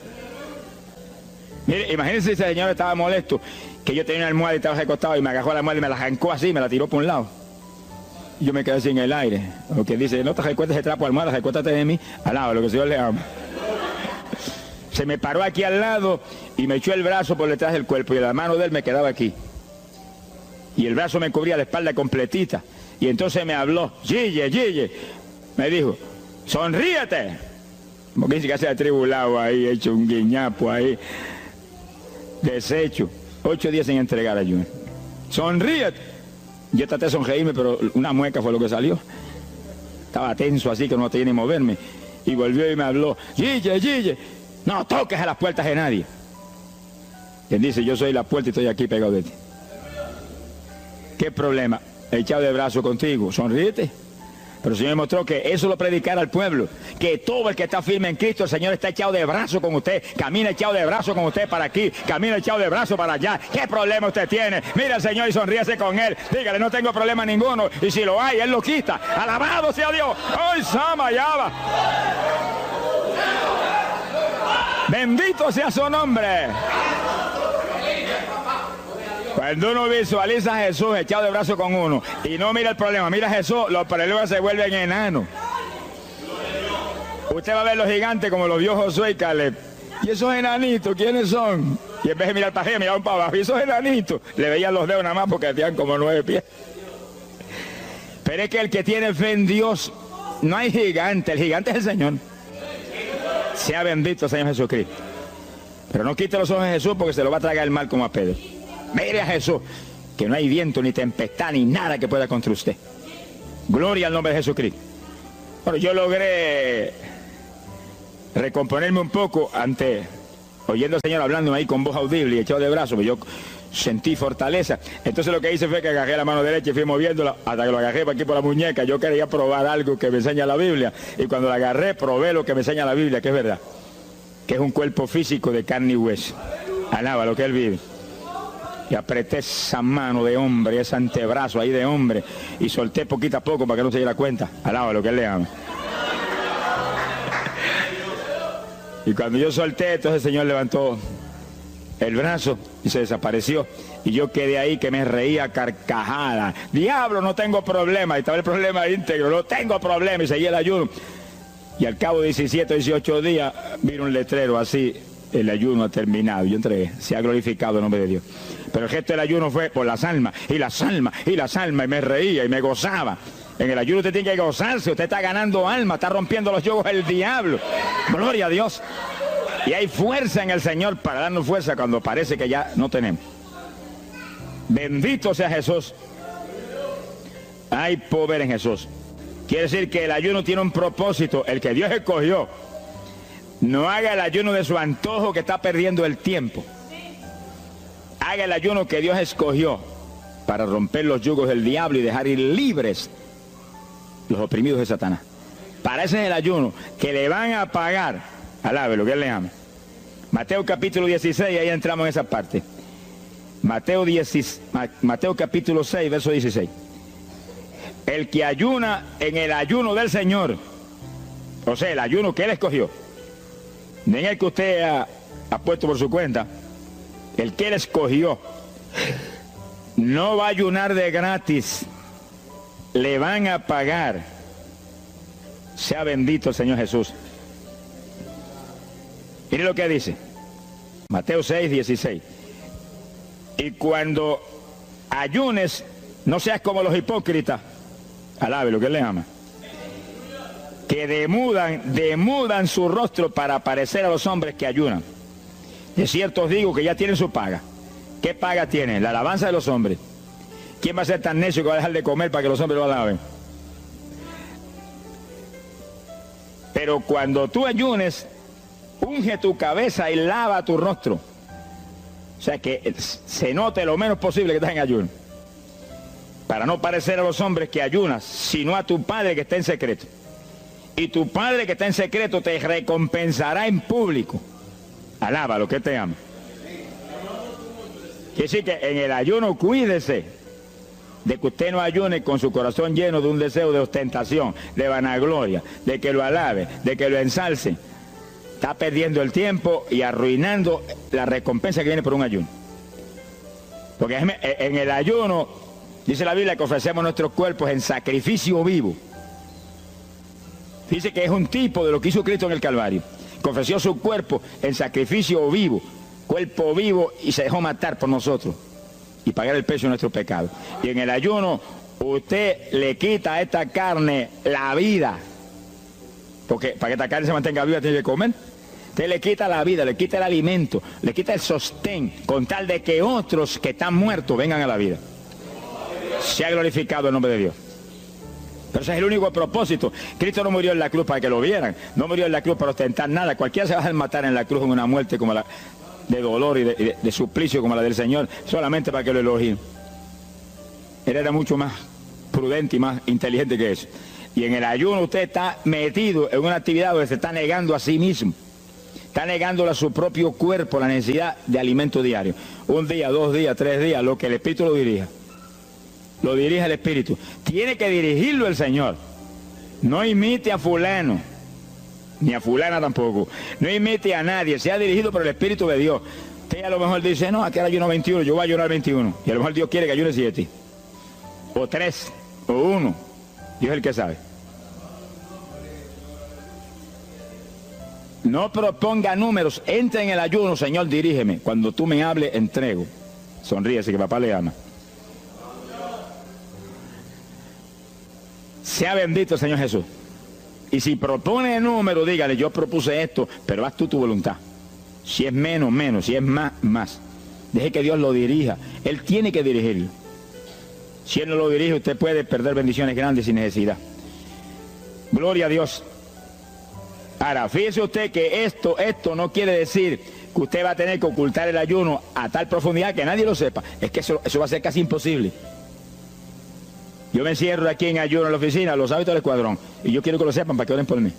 Mire, imagínense si ese señor estaba molesto, que yo tenía una almohada y estaba recostado y me agarró la almohada y me la arrancó así, me la tiró por un lado. Yo me quedé sin el aire. Lo que dice, no te recuestes de trapo de almohada, recuéstate de mí, alaba lo que el Señor le ama. Se me paró aquí al lado y me echó el brazo por detrás del cuerpo y la mano de él me quedaba aquí. Y el brazo me cubría la espalda completita. Y entonces me habló, Gille, Gille. Me dijo, sonríete. Como que dice que se ha atribulado ahí, hecho un guiñapo ahí. Deshecho. 8 días sin entregar ayuno. Sonríete. Yo traté de sonreírme, pero una mueca fue lo que salió. Estaba tenso así que no tenía ni moverme. Y volvió y me habló, Gille, Gille, no toques a las puertas de nadie. Quien dice, yo soy la puerta y estoy aquí pegado de ti. ¿Qué problema? Echado de brazo contigo, sonríete. Pero el Señor me mostró que eso lo predicara al pueblo, que todo el que está firme en Cristo, el Señor está echado de brazo con usted, camina echado de brazo con usted para aquí, camina echado de brazo para allá. ¿Qué problema usted tiene? Mira al Señor y sonríese con Él, dígale, no tengo problema ninguno, y si lo hay, Él lo quita. Alabado sea Dios. ¡Ay, Sama, Yaba! Bendito sea su nombre. Cuando uno visualiza a Jesús echado de brazo con uno y no mira el problema, mira a Jesús, los problemas se vuelven enanos. Usted va a ver los gigantes como los vio Josué y Caleb. ¿Y esos enanitos quiénes son? Y en vez de mirar para arriba, miraban para abajo. ¿Y esos enanitos? Le veían los dedos nada más porque tenían como 9 pies. Pero es que el que tiene fe en Dios, no hay gigante, el gigante es el Señor. Sea bendito el Señor Jesucristo. Pero no quite los ojos de Jesús porque se lo va a tragar el mal como a Pedro. Mire a Jesús, que no hay viento, ni tempestad, ni nada que pueda contra usted. Gloria al nombre de Jesucristo. Bueno, yo logré recomponerme un poco oyendo al Señor hablando ahí con voz audible y echado de brazos, yo sentí fortaleza. Entonces lo que hice fue que agarré la mano derecha y fui moviéndola hasta que lo agarré por aquí por la muñeca. Yo quería probar algo que me enseña la Biblia, y cuando la agarré probé lo que me enseña la Biblia, que es verdad, que es un cuerpo físico de carne y hueso. Alaba lo que Él vive. Y apreté esa mano de hombre, ese antebrazo ahí de hombre, y solté poquito a poco para que no se diera cuenta. Alaba lo que Él le ama. Y cuando yo solté, entonces el Señor levantó el brazo y se desapareció. Y yo quedé ahí que me reía carcajada. Diablo, no tengo problema. Y estaba el problema íntegro, no tengo problema. Y seguí el ayuno. Y al cabo de 17 o 18 días, vino un letrero así: el ayuno ha terminado. Yo entregué, se ha glorificado el nombre de Dios. Pero el gesto del ayuno fue por las almas, y las almas, y las almas, y me reía y me gozaba. En el ayuno usted tiene que gozarse, usted está ganando alma, está rompiendo los yugos del diablo. Gloria a Dios. Y hay fuerza en el Señor para darnos fuerza cuando parece que ya no tenemos. Bendito sea Jesús. Hay poder en Jesús. Quiere decir que el ayuno tiene un propósito, el que Dios escogió. No haga el ayuno de su antojo, que está perdiendo el tiempo. Haga el ayuno que Dios escogió para romper los yugos del diablo y dejar ir libres los oprimidos de Satanás. Para ese es el ayuno que le van a pagar. Alabe lo que Él le ama. Mateo capítulo 16, ahí entramos en esa parte. Mateo capítulo 6, verso 16. El que ayuna en el ayuno del Señor O sea, el ayuno que Él escogió, no en el que usted ha puesto por su cuenta, el que Él escogió, no va a ayunar de gratis, le van a pagar. Sea bendito el Señor Jesús. Mire lo que dice, Mateo 6, 16. Y cuando ayunes, no seas como los hipócritas, alabe lo que Él le ama, que demudan su rostro para parecer a los hombres que ayunan. De cierto os digo que ya tienen su paga. ¿Qué paga tienen? La alabanza de los hombres. ¿Quién va a ser tan necio que va a dejar de comer para que los hombres lo alaben? Pero cuando tú ayunes, unge tu cabeza y lava tu rostro. O sea, que se note lo menos posible que estás en ayuno, para no parecer a los hombres que ayunas, sino a tu Padre que está en secreto. Y tu Padre que está en secreto te recompensará en público. Alaba lo que te ama. Quiere decir que en el ayuno cuídese de que usted no ayune con su corazón lleno de un deseo de ostentación, de vanagloria, de que lo alabe, de que lo ensalce. Está perdiendo el tiempo y arruinando la recompensa que viene por un ayuno. Porque en el ayuno, dice la Biblia, que ofrecemos nuestros cuerpos en sacrificio vivo. Dice que es un tipo de lo que hizo Cristo en el Calvario, que ofreció su cuerpo en sacrificio vivo, cuerpo vivo, y se dejó matar por nosotros y pagar el precio de nuestro pecado. Y en el ayuno usted le quita a esta carne la vida, porque para que esta carne se mantenga viva tiene que comer. Usted le quita la vida, le quita el alimento, le quita el sostén, con tal de que otros que están muertos vengan a la vida. Se ha glorificado el nombre de Dios. Pero ese es el único propósito. Cristo no murió en la cruz para que lo vieran, no murió en la cruz para ostentar nada. Cualquiera se va a dejar matar en la cruz en una muerte como la de dolor y de suplicio como la del Señor, solamente para que lo elogien. Él era mucho más prudente y más inteligente que eso. Y en el ayuno usted está metido en una actividad donde se está negando a sí mismo. Está negándole a su propio cuerpo la necesidad de alimento diario. Un día, 2 días, 3 días, lo que el Espíritu lo dirija. Lo dirige el Espíritu. Tiene que dirigirlo el Señor. No imite a fulano, ni a fulana tampoco. No imite a nadie. Sea dirigido por el Espíritu de Dios. Usted a lo mejor dice, no, aquí ayuno 21, yo voy a ayunar 21. Y a lo mejor Dios quiere que ayune 7. O 3, o 1. Dios es el que sabe. No proponga números, entra en el ayuno, Señor, dirígeme. Cuando tú me hables, entrego. Sonríese que papá le ama. Sea bendito el Señor Jesús. Y si propone número, dígale, yo propuse esto, pero haz tú tu voluntad. Si es menos, menos. Si es más, más. Deje que Dios lo dirija. Él tiene que dirigirlo. Si Él no lo dirige, usted puede perder bendiciones grandes sin necesidad. Gloria a Dios. Ahora, fíjese usted que esto no quiere decir que usted va a tener que ocultar el ayuno a tal profundidad que nadie lo sepa. Es que eso va a ser casi imposible. Yo me encierro aquí en ayuno en la oficina, lo sabe todo el escuadrón, y yo quiero que lo sepan para que oren por mí.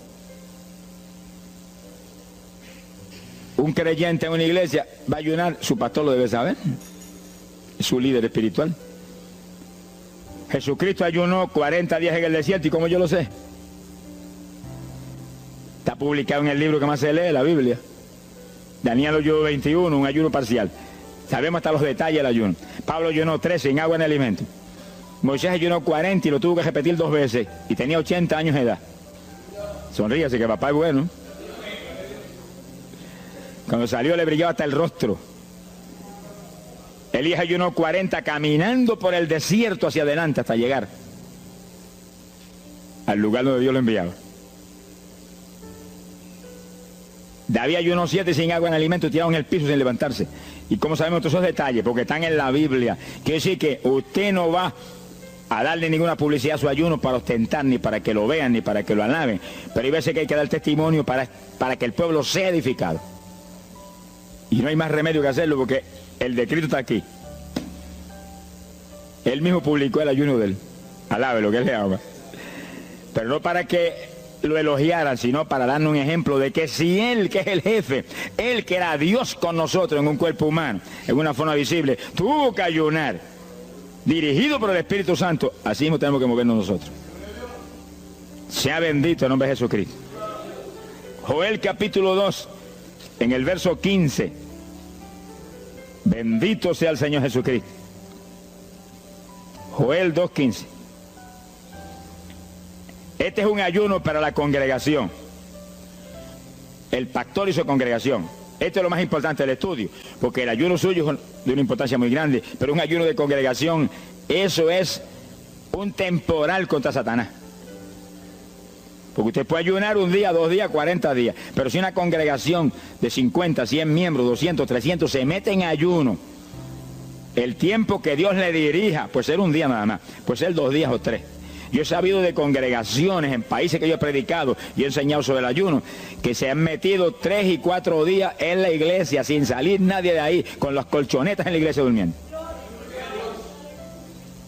Un creyente en una iglesia va a ayunar, su pastor lo debe saber, es su líder espiritual. Jesucristo ayunó 40 días en el desierto, ¿y cómo yo lo sé? Está publicado en el libro que más se lee, la Biblia. Daniel ayunó 21, un ayuno parcial. Sabemos hasta los detalles del ayuno. Pablo ayunó 13 sin agua ni alimento. Moisés ayunó 40 y lo tuvo que repetir 2 veces. Y tenía 80 años de edad. Sonríase que papá es bueno. Cuando salió le brillaba hasta el rostro. Elías ayunó 40 caminando por el desierto hacia adelante hasta llegar al lugar donde Dios lo enviaba. David ayunó 7 sin agua ni alimento, tirado en el piso sin levantarse. ¿Y cómo sabemos todos esos detalles? Porque están en la Biblia. Quiere decir que usted no va a darle ninguna publicidad a su ayuno para ostentar, ni para que lo vean, ni para que lo alaben. Pero hay veces que hay que dar testimonio para que el pueblo sea edificado. Y no hay más remedio que hacerlo porque el decreto está aquí. Él mismo publicó el ayuno de él. Alabe lo que él le ama. Pero no para que lo elogiaran, sino para darnos un ejemplo de que si Él, que es el jefe, Él que era Dios con nosotros en un cuerpo humano, en una forma visible, tuvo que ayunar, dirigido por el Espíritu Santo, así mismo tenemos que movernos nosotros. Sea bendito el nombre de Jesucristo. Joel capítulo 2, en el verso 15. Bendito sea el Señor Jesucristo. Joel 2:15. Este es un ayuno para la congregación. El pastor y su congregación. Esto es lo más importante del estudio, porque el ayuno suyo es de una importancia muy grande, pero un ayuno de congregación, eso es un temporal contra Satanás. Porque usted puede ayunar un día, 2 días, 40 días, pero si una congregación de 50, 100 miembros, 200, 300 se mete en ayuno, el tiempo que Dios le dirija, puede ser un día nada más, puede ser 2 días o 3. Yo he sabido de congregaciones en países que yo he predicado y he enseñado sobre el ayuno, que se han metido 3 y 4 días en la iglesia sin salir nadie de ahí, con las colchonetas en la iglesia durmiendo.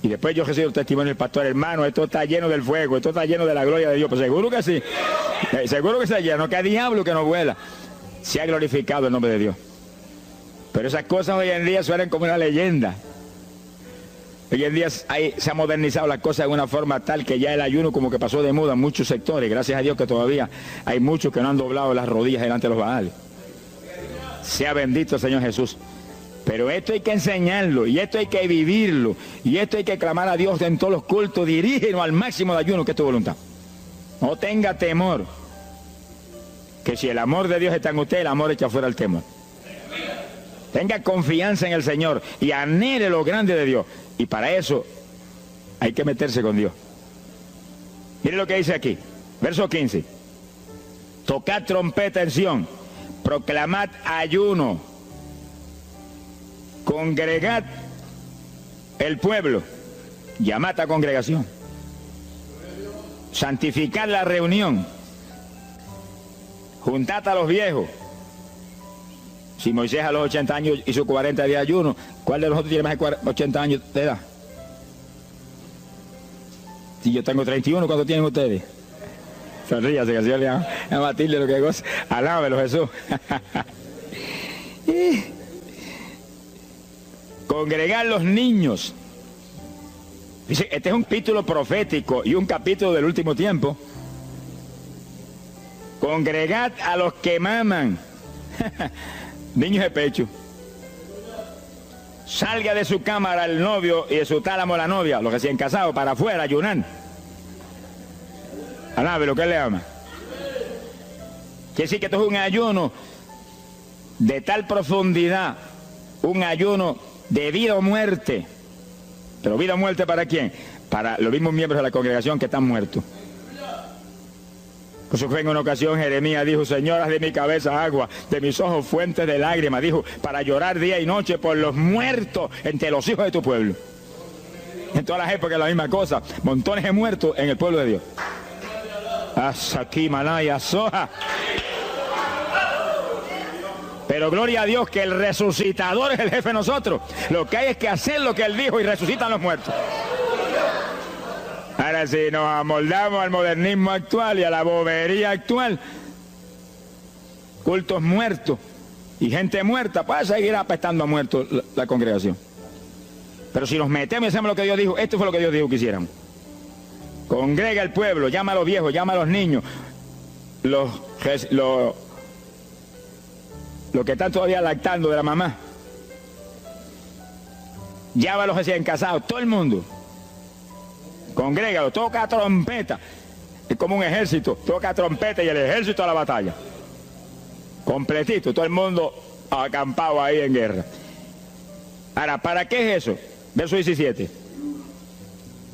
Y después yo recibo el testimonio del pastor: hermano, esto está lleno del fuego, esto está lleno de la gloria de Dios. Pues seguro que sí, seguro que está lleno, que hay diablo que no vuela. Se ha glorificado el nombre de Dios. Pero esas cosas hoy en día suenan como una leyenda. Hoy en día se ha modernizado la cosa de una forma tal que ya el ayuno como que pasó de moda en muchos sectores. Gracias a Dios que todavía hay muchos que no han doblado las rodillas delante de los Baales. Sea bendito el Señor Jesús. Pero esto hay que enseñarlo, y esto hay que vivirlo, y esto hay que clamar a Dios en todos los cultos. Dirígenos al máximo de ayuno, que es tu voluntad. No tenga temor, que si el amor de Dios está en usted, el amor echa fuera el temor. Tenga confianza en el Señor y anhele lo grande de Dios. Y para eso hay que meterse con Dios. Mire lo que dice aquí, verso 15. Tocad trompeta en Sión, proclamad ayuno, congregad el pueblo, llamad a congregación, santificad la reunión, juntad a los viejos. Si Moisés a los 80 años hizo 40 días de ayuno, ¿cuál de nosotros tiene más de 80 años de edad? Si yo tengo 31, ¿cuánto tienen ustedes? Sonríase, que así le a Matilde lo que goza. Alábelo, Jesús. Congregar los niños. Dice, este es un capítulo profético y un capítulo del último tiempo. Congregad a los que maman. Niños de pecho. Salga de su cámara el novio y de su tálamo la novia, los recién casados, para afuera, ayunar. Alabe lo que él le ama. Quiere decir que esto es un ayuno de tal profundidad, un ayuno de vida o muerte. Pero vida o muerte, ¿para quién? Para los mismos miembros de la congregación que están muertos. Por eso fue en una ocasión Jeremías dijo: señoras de mi cabeza agua, de mis ojos fuentes de lágrimas, dijo, para llorar día y noche por los muertos entre los hijos de tu pueblo. En todas las épocas la misma cosa, montones de muertos en el pueblo de Dios. Asaki Malaya Soja. Pero gloria a Dios que el resucitador es el jefe de nosotros. Lo que hay es que hacer lo que él dijo y resucitan los muertos. Ahora, si nos amoldamos al modernismo actual y a la bobería actual, cultos muertos y gente muerta, puede seguir apestando a muertos la congregación. Pero si nos metemos y hacemos lo que Dios dijo, esto fue lo que Dios dijo que hiciéramos. Congrega el pueblo, llama a los viejos, llama a los niños, los que están todavía lactando de la mamá. Llama a los recién casados, todo el mundo. Congrégalo, toca trompeta. Es como un ejército, toca trompeta y el ejército a la batalla. Completito, todo el mundo acampado ahí en guerra. Ahora, ¿para qué es eso? Verso 17.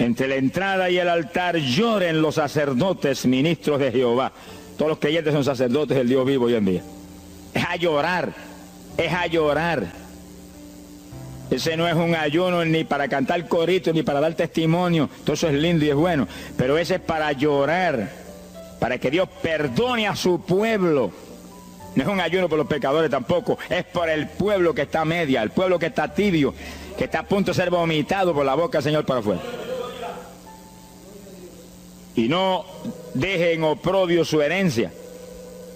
Entre la entrada y el altar lloren los sacerdotes, ministros de Jehová. Todos los creyentes son sacerdotes del Dios vivo hoy en día. Es a llorar, es a llorar. Ese no es un ayuno ni para cantar corito, ni para dar testimonio. Todo eso es lindo y es bueno. Pero ese es para llorar, para que Dios perdone a su pueblo. No es un ayuno por los pecadores tampoco. Es por el pueblo que está a media, el pueblo que está tibio, que está a punto de ser vomitado por la boca del Señor para afuera. Y no dejen oprobio su herencia,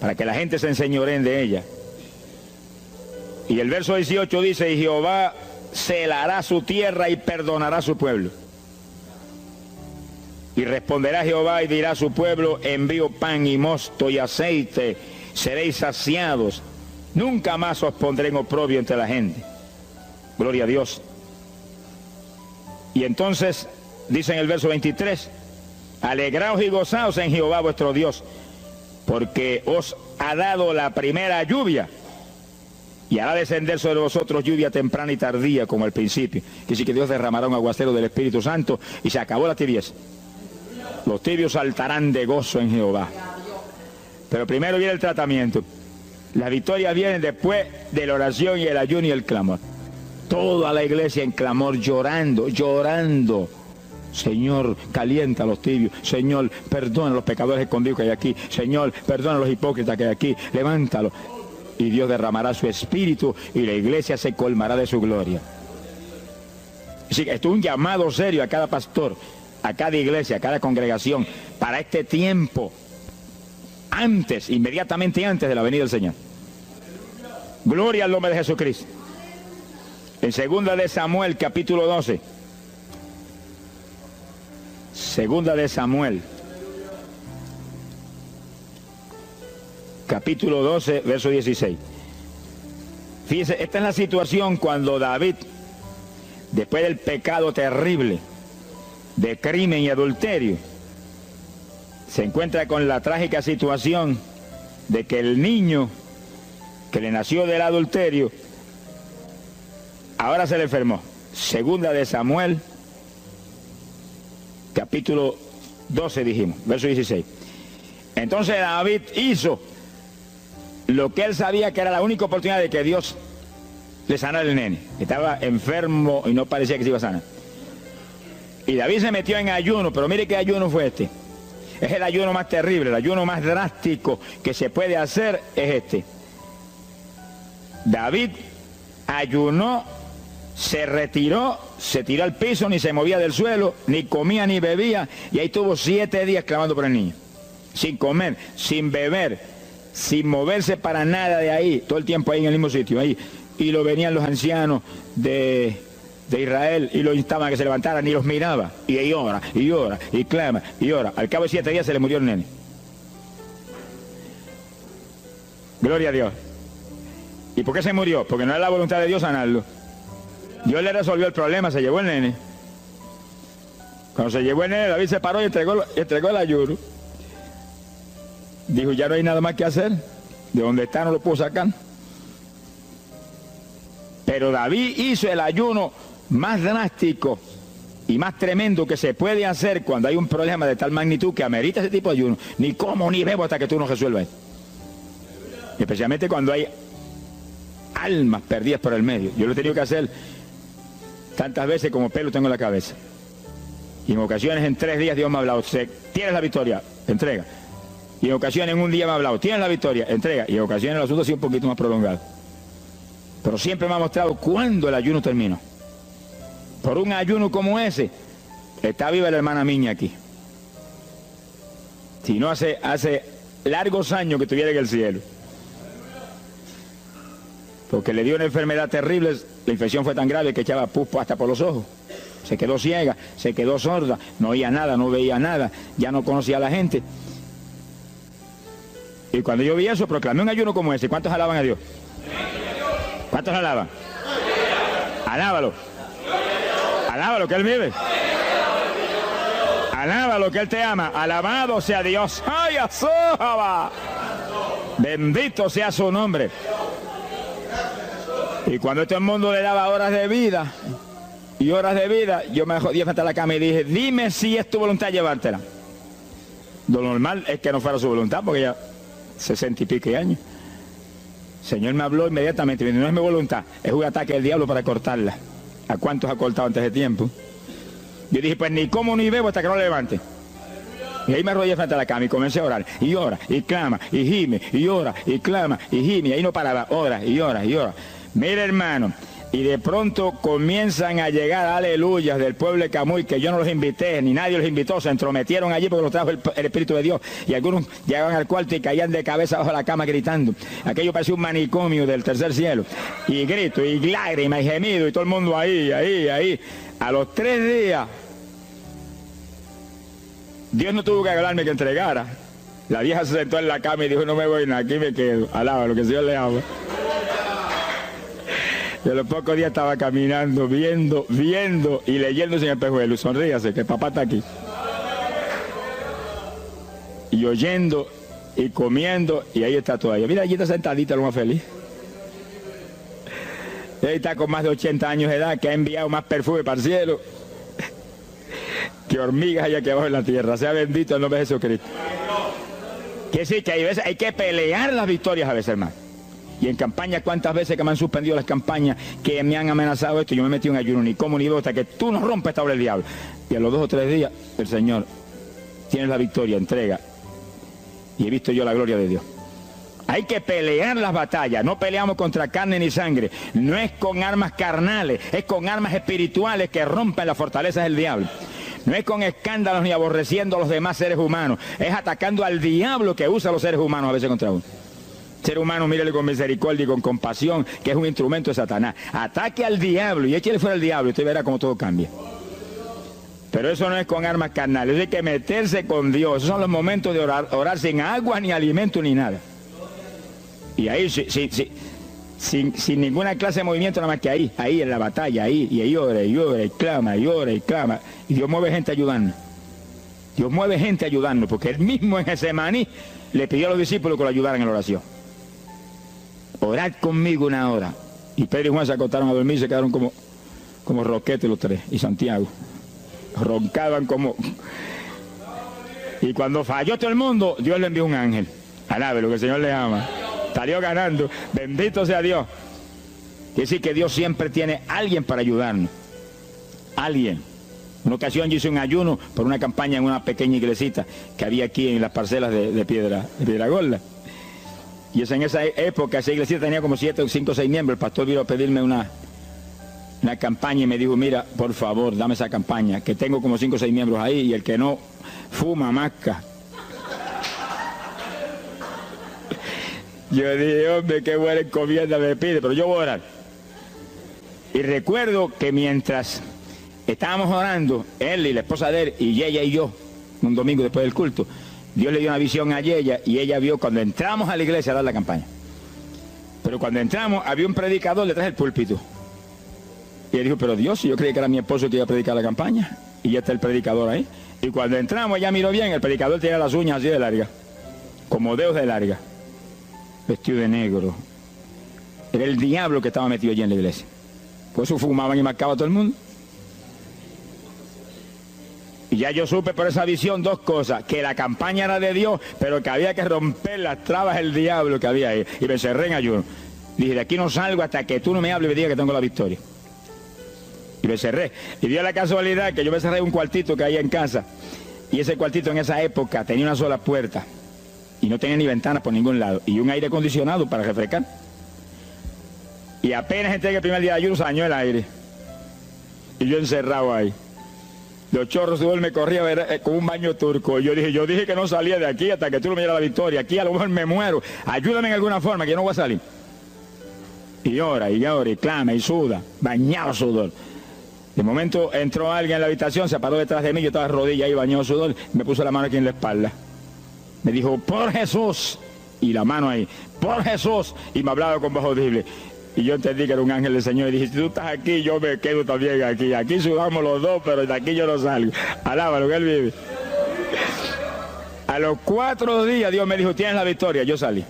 para que la gente se enseñoreen de ella. Y el verso 18 dice: y Jehová celará su tierra y perdonará a su pueblo. Y responderá Jehová y dirá a su pueblo: envío pan y mosto y aceite seréis saciados, nunca más os pondré en oprobio entre la gente. Gloria a Dios. Y entonces, dice en el verso 23, alegraos y gozaos en Jehová vuestro Dios, porque os ha dado la primera lluvia, y hará descender sobre vosotros lluvia temprana y tardía como al principio. Que sí, que Dios derramará un aguacero del Espíritu Santo y se acabó la tibieza. Los tibios saltarán de gozo en Jehová. Pero primero viene el tratamiento. Las victorias vienen después de la oración y el ayuno y el clamor. Toda la iglesia en clamor, llorando, llorando. Señor, calienta a los tibios. Señor, perdona a los pecadores escondidos que hay aquí. Señor, perdona a los hipócritas que hay aquí. Levántalos. Y Dios derramará su espíritu y la iglesia se colmará de su gloria. Así que esto es un llamado serio a cada pastor, a cada iglesia, a cada congregación, para este tiempo, antes, inmediatamente antes de la venida del Señor. Gloria al nombre de Jesucristo. En 2 de Samuel, capítulo 12. 2 de Samuel, capítulo 12, verso 16. Fíjese, esta es la situación cuando David, después del pecado terrible de crimen y adulterio, se encuentra con la trágica situación de que el niño que le nació del adulterio ahora se le enfermó. 2 de Samuel, capítulo 12 dijimos, verso 16. Entonces David hizo lo que él sabía que era la única oportunidad de que Dios le sanara el nene. Estaba enfermo y no parecía que se iba a sanar. Y David se metió en ayuno, pero mire qué ayuno fue este. Es el ayuno más terrible, el ayuno más drástico que se puede hacer es este. David ayunó, se retiró, se tiró al piso, ni se movía del suelo, ni comía ni bebía, y ahí tuvo 7 días clamando por el niño. Sin comer, sin beber, sin moverse para nada de ahí, todo el tiempo ahí en el mismo sitio, ahí. Y lo venían los ancianos de Israel y lo instaban a que se levantara, ni los miraba. Y ahí ora, y ora, y clama, y ora. Al cabo de 7 días se le murió el nene. Gloria a Dios. ¿Y por qué se murió? Porque no era la voluntad de Dios sanarlo. Dios le resolvió el problema, se llevó el nene. Cuando se llevó el nene, David se paró y entregó el ayuno. Dijo, ya no hay nada más que hacer. De donde está no lo puedo sacar. Pero David hizo el ayuno más drástico y más tremendo que se puede hacer cuando hay un problema de tal magnitud que amerita ese tipo de ayuno. Ni como ni bebo hasta que tú no resuelvas. Especialmente cuando hay almas perdidas por el medio. Yo lo he tenido que hacer tantas veces como pelo tengo en la cabeza. Y en ocasiones en 3 días Dios me ha hablado. Tienes la victoria, entrega. Y en ocasiones en un día me ha hablado, tienes la victoria, entrega. Y en ocasiones el asunto ha sido un poquito más prolongado. Pero siempre me ha mostrado cuándo el ayuno terminó. Por un ayuno como ese, está viva la hermana Miña aquí. Si no, hace largos años que estuviera en el cielo. Porque le dio una enfermedad terrible, la infección fue tan grave que echaba pus hasta por los ojos. Se quedó ciega, se quedó sorda, no oía nada, no veía nada, ya no conocía a la gente. Y cuando yo vi eso, proclamé un ayuno como ese. ¿Cuántos alaban a Dios? ¿Cuántos alaban? Alábalo. Alábalo, que Él vive. Alábalo, que Él te ama. Alabado sea Dios. ¡Ay, azójaba! Bendito sea su nombre. Y cuando este mundo le daba horas de vida y horas de vida, yo me jodí frente a la cama y dije, dime si es tu voluntad llevártela. Lo normal es que no fuera su voluntad, porque ya 60 y pico años. El Señor me habló inmediatamente, me dijo, no es mi voluntad, es un ataque del diablo para cortarla. ¿A cuántos ha cortado antes de tiempo? Yo dije, pues ni como ni bebo hasta que no la levante. Y ahí me arrodillé frente a la cama y comencé a orar. Y ora, y clama, y gime, y ora, y clama, y gime. Y ahí no paraba, ora, y ora, y ora. Mira, hermano, y de pronto comienzan a llegar aleluyas del pueblo de Camuy, que yo no los invité, ni nadie los invitó, se entrometieron allí porque los trajo el Espíritu de Dios. Y algunos llegaban al cuarto y caían de cabeza bajo la cama gritando. Aquello parecía un manicomio del tercer cielo. Y grito, y lágrimas, y gemido, y todo el mundo ahí. A los 3 días, Dios no tuvo que hablarme que entregara. La vieja se sentó en la cama y dijo, no me voy nada, aquí me quedo. Alaba lo que el Señor le ama. Y a los pocos días estaba caminando, viendo y leyéndose en el espejuelo. Sonríase, que papá está aquí. Y oyendo y comiendo, y ahí está todavía. Mira, allí está sentadita, lo más feliz. Ella está con más de 80 años de edad, que ha enviado más perfume para el cielo que hormigas hay aquí abajo en la tierra. Sea bendito el nombre de Jesucristo. Que sí, que hay que pelear las victorias a veces, hermano. Y en campaña, ¿cuántas veces que me han suspendido las campañas, que me han amenazado esto? Yo me he metido en ayuno, ni como ni bebo, hasta que tú no rompes esta obra del diablo. Y a los 2 o 3 días, el Señor tiene la victoria, entrega. Y he visto yo la gloria de Dios. Hay que pelear las batallas. No peleamos contra carne ni sangre. No es con armas carnales, es con armas espirituales que rompen las fortalezas del diablo. No es con escándalos ni aborreciendo a los demás seres humanos. Es atacando al diablo que usa a los seres humanos a veces contra uno. Ser humano, mírele con misericordia y con compasión, que es un instrumento de Satanás. Ataque al diablo y échele fuera al diablo y usted verá cómo todo cambia. Pero eso no es con armas carnales, eso hay que meterse con Dios. Esos son los momentos de orar sin agua, ni alimento, ni nada. Y ahí, sin ninguna clase de movimiento, nada más que ahí en la batalla, y ahí ora, y clama, y ora, y clama. Y Dios mueve gente ayudando. Dios mueve gente ayudando, porque Él mismo en Getsemaní le pidió a los discípulos que lo ayudaran en la oración. Orad conmigo una hora. Y Pedro y Juan se acostaron a dormir y se quedaron como roquetes los 3, y Santiago. Roncaban como... Y cuando falló todo el mundo, Dios le envió un ángel. Alabe lo que el Señor le ama. Salió ganando. Bendito sea Dios. Quiere decir que Dios siempre tiene alguien para ayudarnos. Alguien. Una ocasión yo hice un ayuno por una campaña en una pequeña iglesita que había aquí en las parcelas de Piedra Gorda. Y en esa época esa iglesita tenía como 5 o 6 miembros. El pastor vino a pedirme una campaña y me dijo, mira, por favor, dame esa campaña, que tengo como 5 o 6 miembros ahí y el que no fuma, masca. Yo dije, hombre, qué buena encomienda me pide, pero yo voy a orar. Y recuerdo que mientras estábamos orando, él y la esposa de él, y ella y yo, un domingo después del culto, Dios le dio una visión a ella, y ella vio cuando entramos a la iglesia a dar la campaña. Pero cuando entramos, había un predicador detrás del púlpito. Y él dijo, pero Dios, yo creí que era mi esposo que iba a predicar la campaña, y ya está el predicador ahí. Y cuando entramos, ella miró bien, el predicador tenía las uñas así de largas, como dedos de larga, vestido de negro. Era el diablo que estaba metido allí en la iglesia. Por eso fumaban y marcaban a todo el mundo. Y ya yo supe por esa visión 2 cosas, que la campaña era de Dios, pero que había que romper las trabas del diablo que había ahí. Y me encerré en ayuno. Dije, de aquí no salgo hasta que tú no me hables y me digas que tengo la victoria. Y me cerré. Y dio la casualidad que yo me cerré en un cuartito que hay en casa. Y ese cuartito en esa época tenía una sola puerta. Y no tenía ni ventanas por ningún lado. Y un aire acondicionado para refrescar. Y apenas entré el primer día de ayuno, se dañó el aire. Y yo encerrado ahí. Los chorros de sudor me corría con un baño turco. Y yo dije que no salía de aquí hasta que tú no me dieras la victoria. Aquí a lo mejor me muero. Ayúdame en alguna forma, que yo no voy a salir. Y llora, y clama, y suda. Bañado sudor. De momento entró alguien en la habitación, se paró detrás de mí, yo estaba de rodillas ahí, bañado sudor, me puso la mano aquí en la espalda. Me dijo, por Jesús, y la mano ahí, por Jesús, y me hablaba con voz audible. Y yo entendí que era un ángel del Señor, y dije, si tú estás aquí, yo me quedo también aquí. Aquí sudamos los dos, pero de aquí yo no salgo. Alábalo, que Él vive. A los 4 días Dios me dijo, tienes la victoria, yo salí.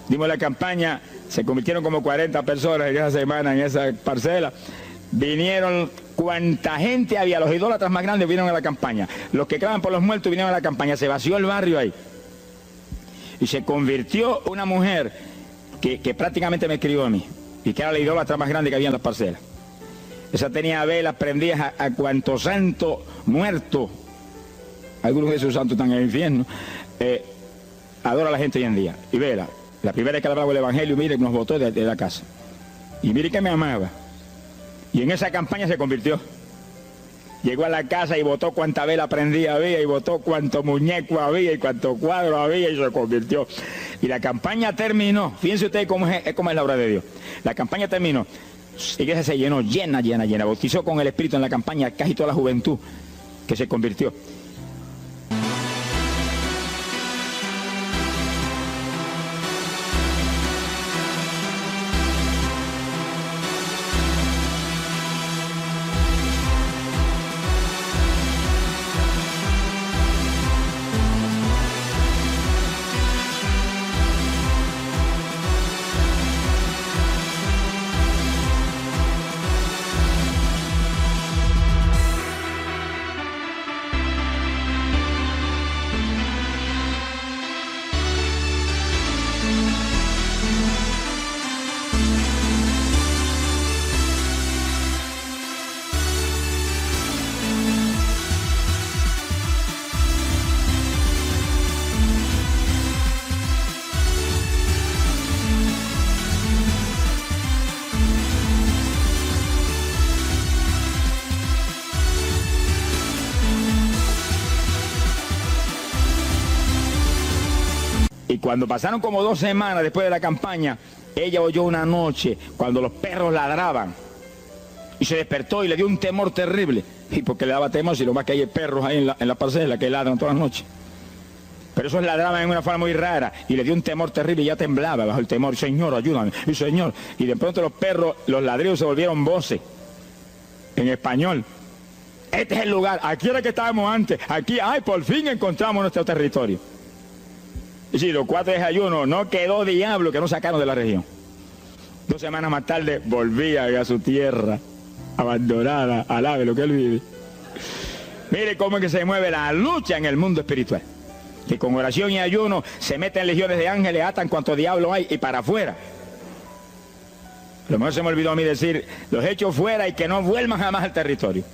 Dimos la campaña, se convirtieron como 40 personas en esa semana, en esa parcela. Vinieron cuanta gente había, los idólatras más grandes vinieron a la campaña. Los que claman por los muertos vinieron a la campaña, se vació el barrio ahí. Y se convirtió una mujer que prácticamente me escribió a mí, y que era la idólatra más grande que había en las parcelas. Esa tenía velas prendidas a cuanto santo muerto. Algunos de esos santos están en el infierno. Adora a la gente hoy en día. Y vela, la primera vez que le hablaba el evangelio, mire, nos botó de la casa. Y mire que me amaba. Y en esa campaña se convirtió. Llegó a la casa y botó cuanta vela prendida había, y botó cuanto muñeco había, y cuanto cuadro había, y se convirtió. Y la campaña terminó. Fíjense ustedes cómo es la obra de Dios. La campaña terminó. La iglesia se llenó, llena. Bautizó con el Espíritu en la campaña casi toda la juventud que se convirtió. Cuando pasaron como 2 semanas después de la campaña, ella oyó una noche cuando los perros ladraban. Y se despertó y le dio un temor terrible. Y porque le daba temor, si lo más que hay perros ahí en la parcela que ladran todas las noches. Pero esos ladraban en una forma muy rara y le dio un temor terrible y ya temblaba bajo el temor. Señor, ayúdame, y Señor. Y de pronto los perros, los ladridos se volvieron voces en español. Este es el lugar, aquí era que estábamos antes, aquí, ay, por fin encontramos nuestro territorio. Y sí, los 4 desayunos, no quedó diablo que no sacaron de la región. 2 semanas más tarde volvía a su tierra, abandonada, alabe lo que él vive. Mire cómo es que se mueve la lucha en el mundo espiritual. Que con oración y ayuno se meten legiones de ángeles, atan cuanto diablo hay y para afuera. A lo mejor se me olvidó a mí decir, los echo fuera y que no vuelvan jamás al territorio.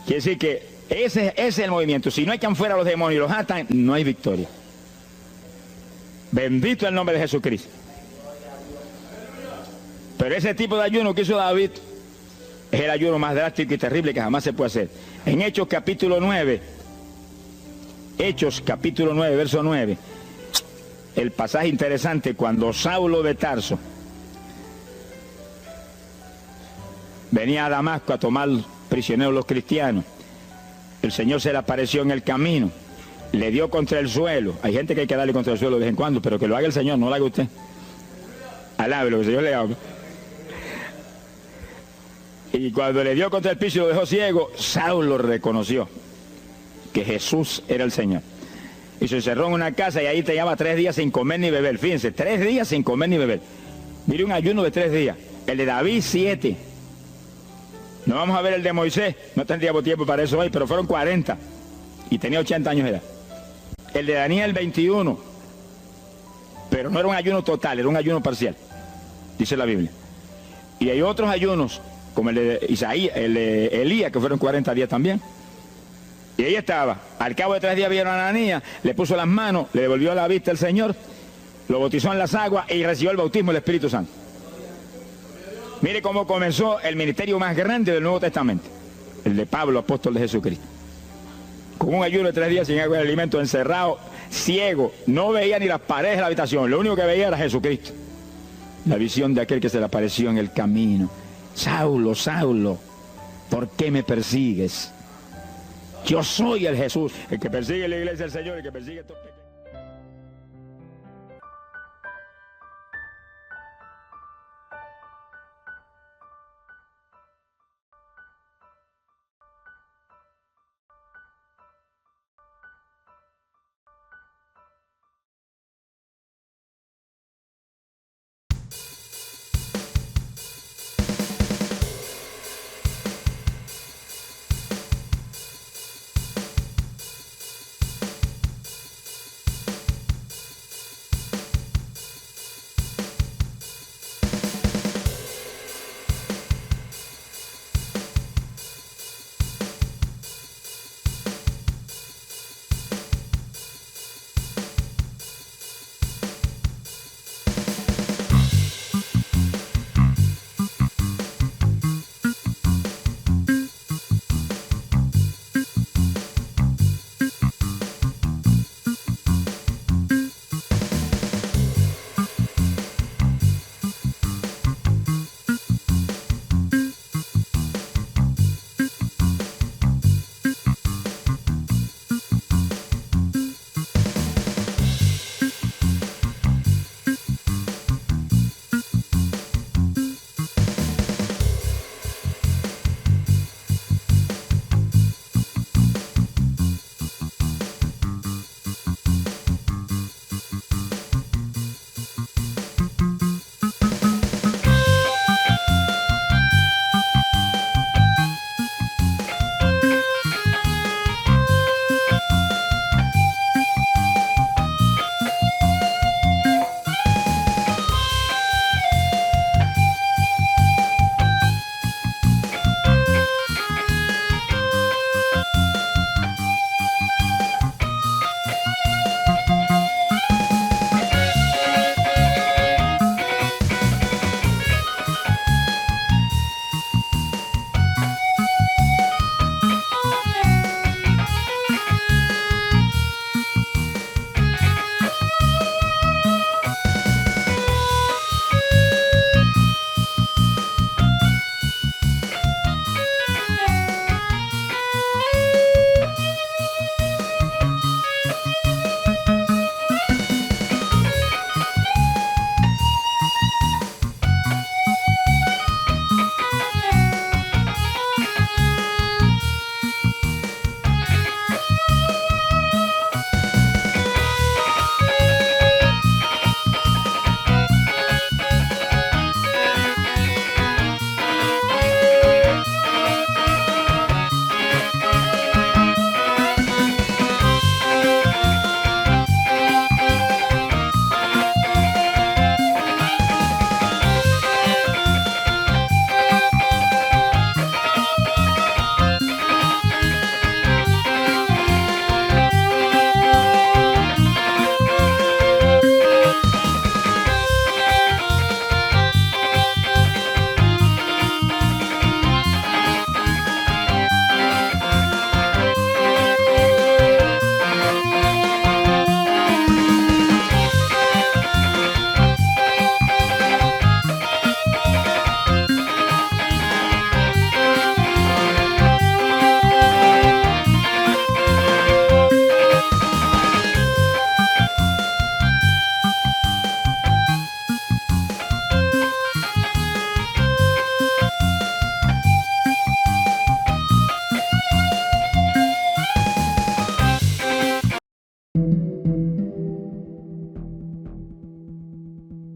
Quiere decir que ese es el movimiento. Si no echan fuera a los demonios y los atan, no hay victoria. Bendito el nombre de Jesucristo. Pero ese tipo de ayuno que hizo David es el ayuno más drástico y terrible que jamás se puede hacer. En Hechos capítulo 9, verso 9, el pasaje interesante, cuando Saulo de Tarso venía a Damasco a tomar prisioneros los cristianos, el Señor se le apareció en el camino, le dio contra el suelo. Hay gente que hay que darle contra el suelo de vez en cuando, pero que lo haga el Señor, no lo haga usted. Alabe lo que el Señor le haga. Y cuando le dio contra el piso y lo dejó ciego, Saulo reconoció que Jesús era el Señor. Y se encerró en una casa y ahí te lleva 3 días sin comer ni beber. Fíjense, 3 días sin comer ni beber. Mire, un ayuno de 3 días. El de David, 7. No vamos a ver el de Moisés, no tendríamos tiempo para eso hoy, pero fueron 40. Y tenía 80 años de edad. El de Daniel, 21. Pero no era un ayuno total, era un ayuno parcial, dice la Biblia. Y hay otros ayunos, como el de Isaías, el de Elías, que fueron 40 días también. Y ahí estaba. Al cabo de 3 días vieron a Ananías, le puso las manos, le devolvió la vista al Señor, lo bautizó en las aguas y recibió el bautismo del Espíritu Santo. Mire cómo comenzó el ministerio más grande del Nuevo Testamento, el de Pablo, apóstol de Jesucristo. Con un ayuno de 3 días sin agua y alimento, encerrado, ciego, no veía ni las paredes de la habitación, lo único que veía era Jesucristo. La visión de aquel que se le apareció en el camino. Saulo, Saulo, ¿por qué me persigues? Yo soy el Jesús, el que persigue la iglesia del Señor, el que persigue todo.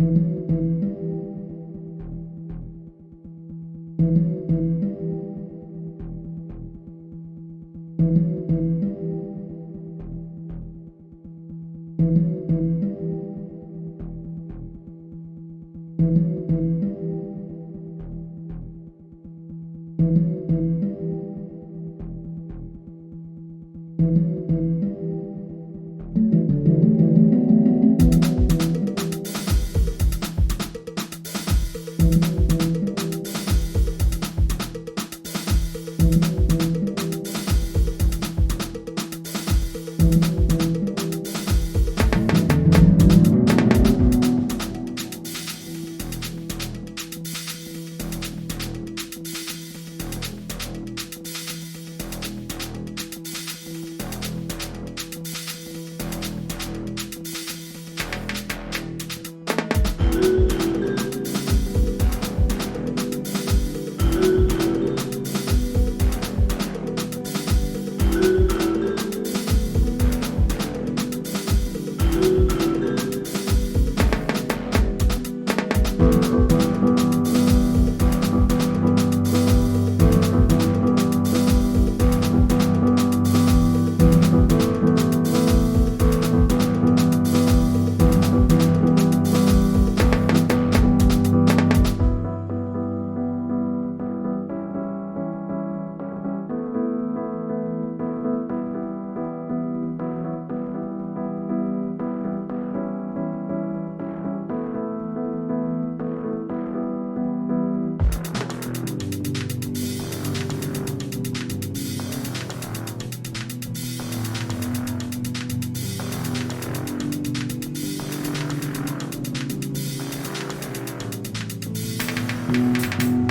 Thank you.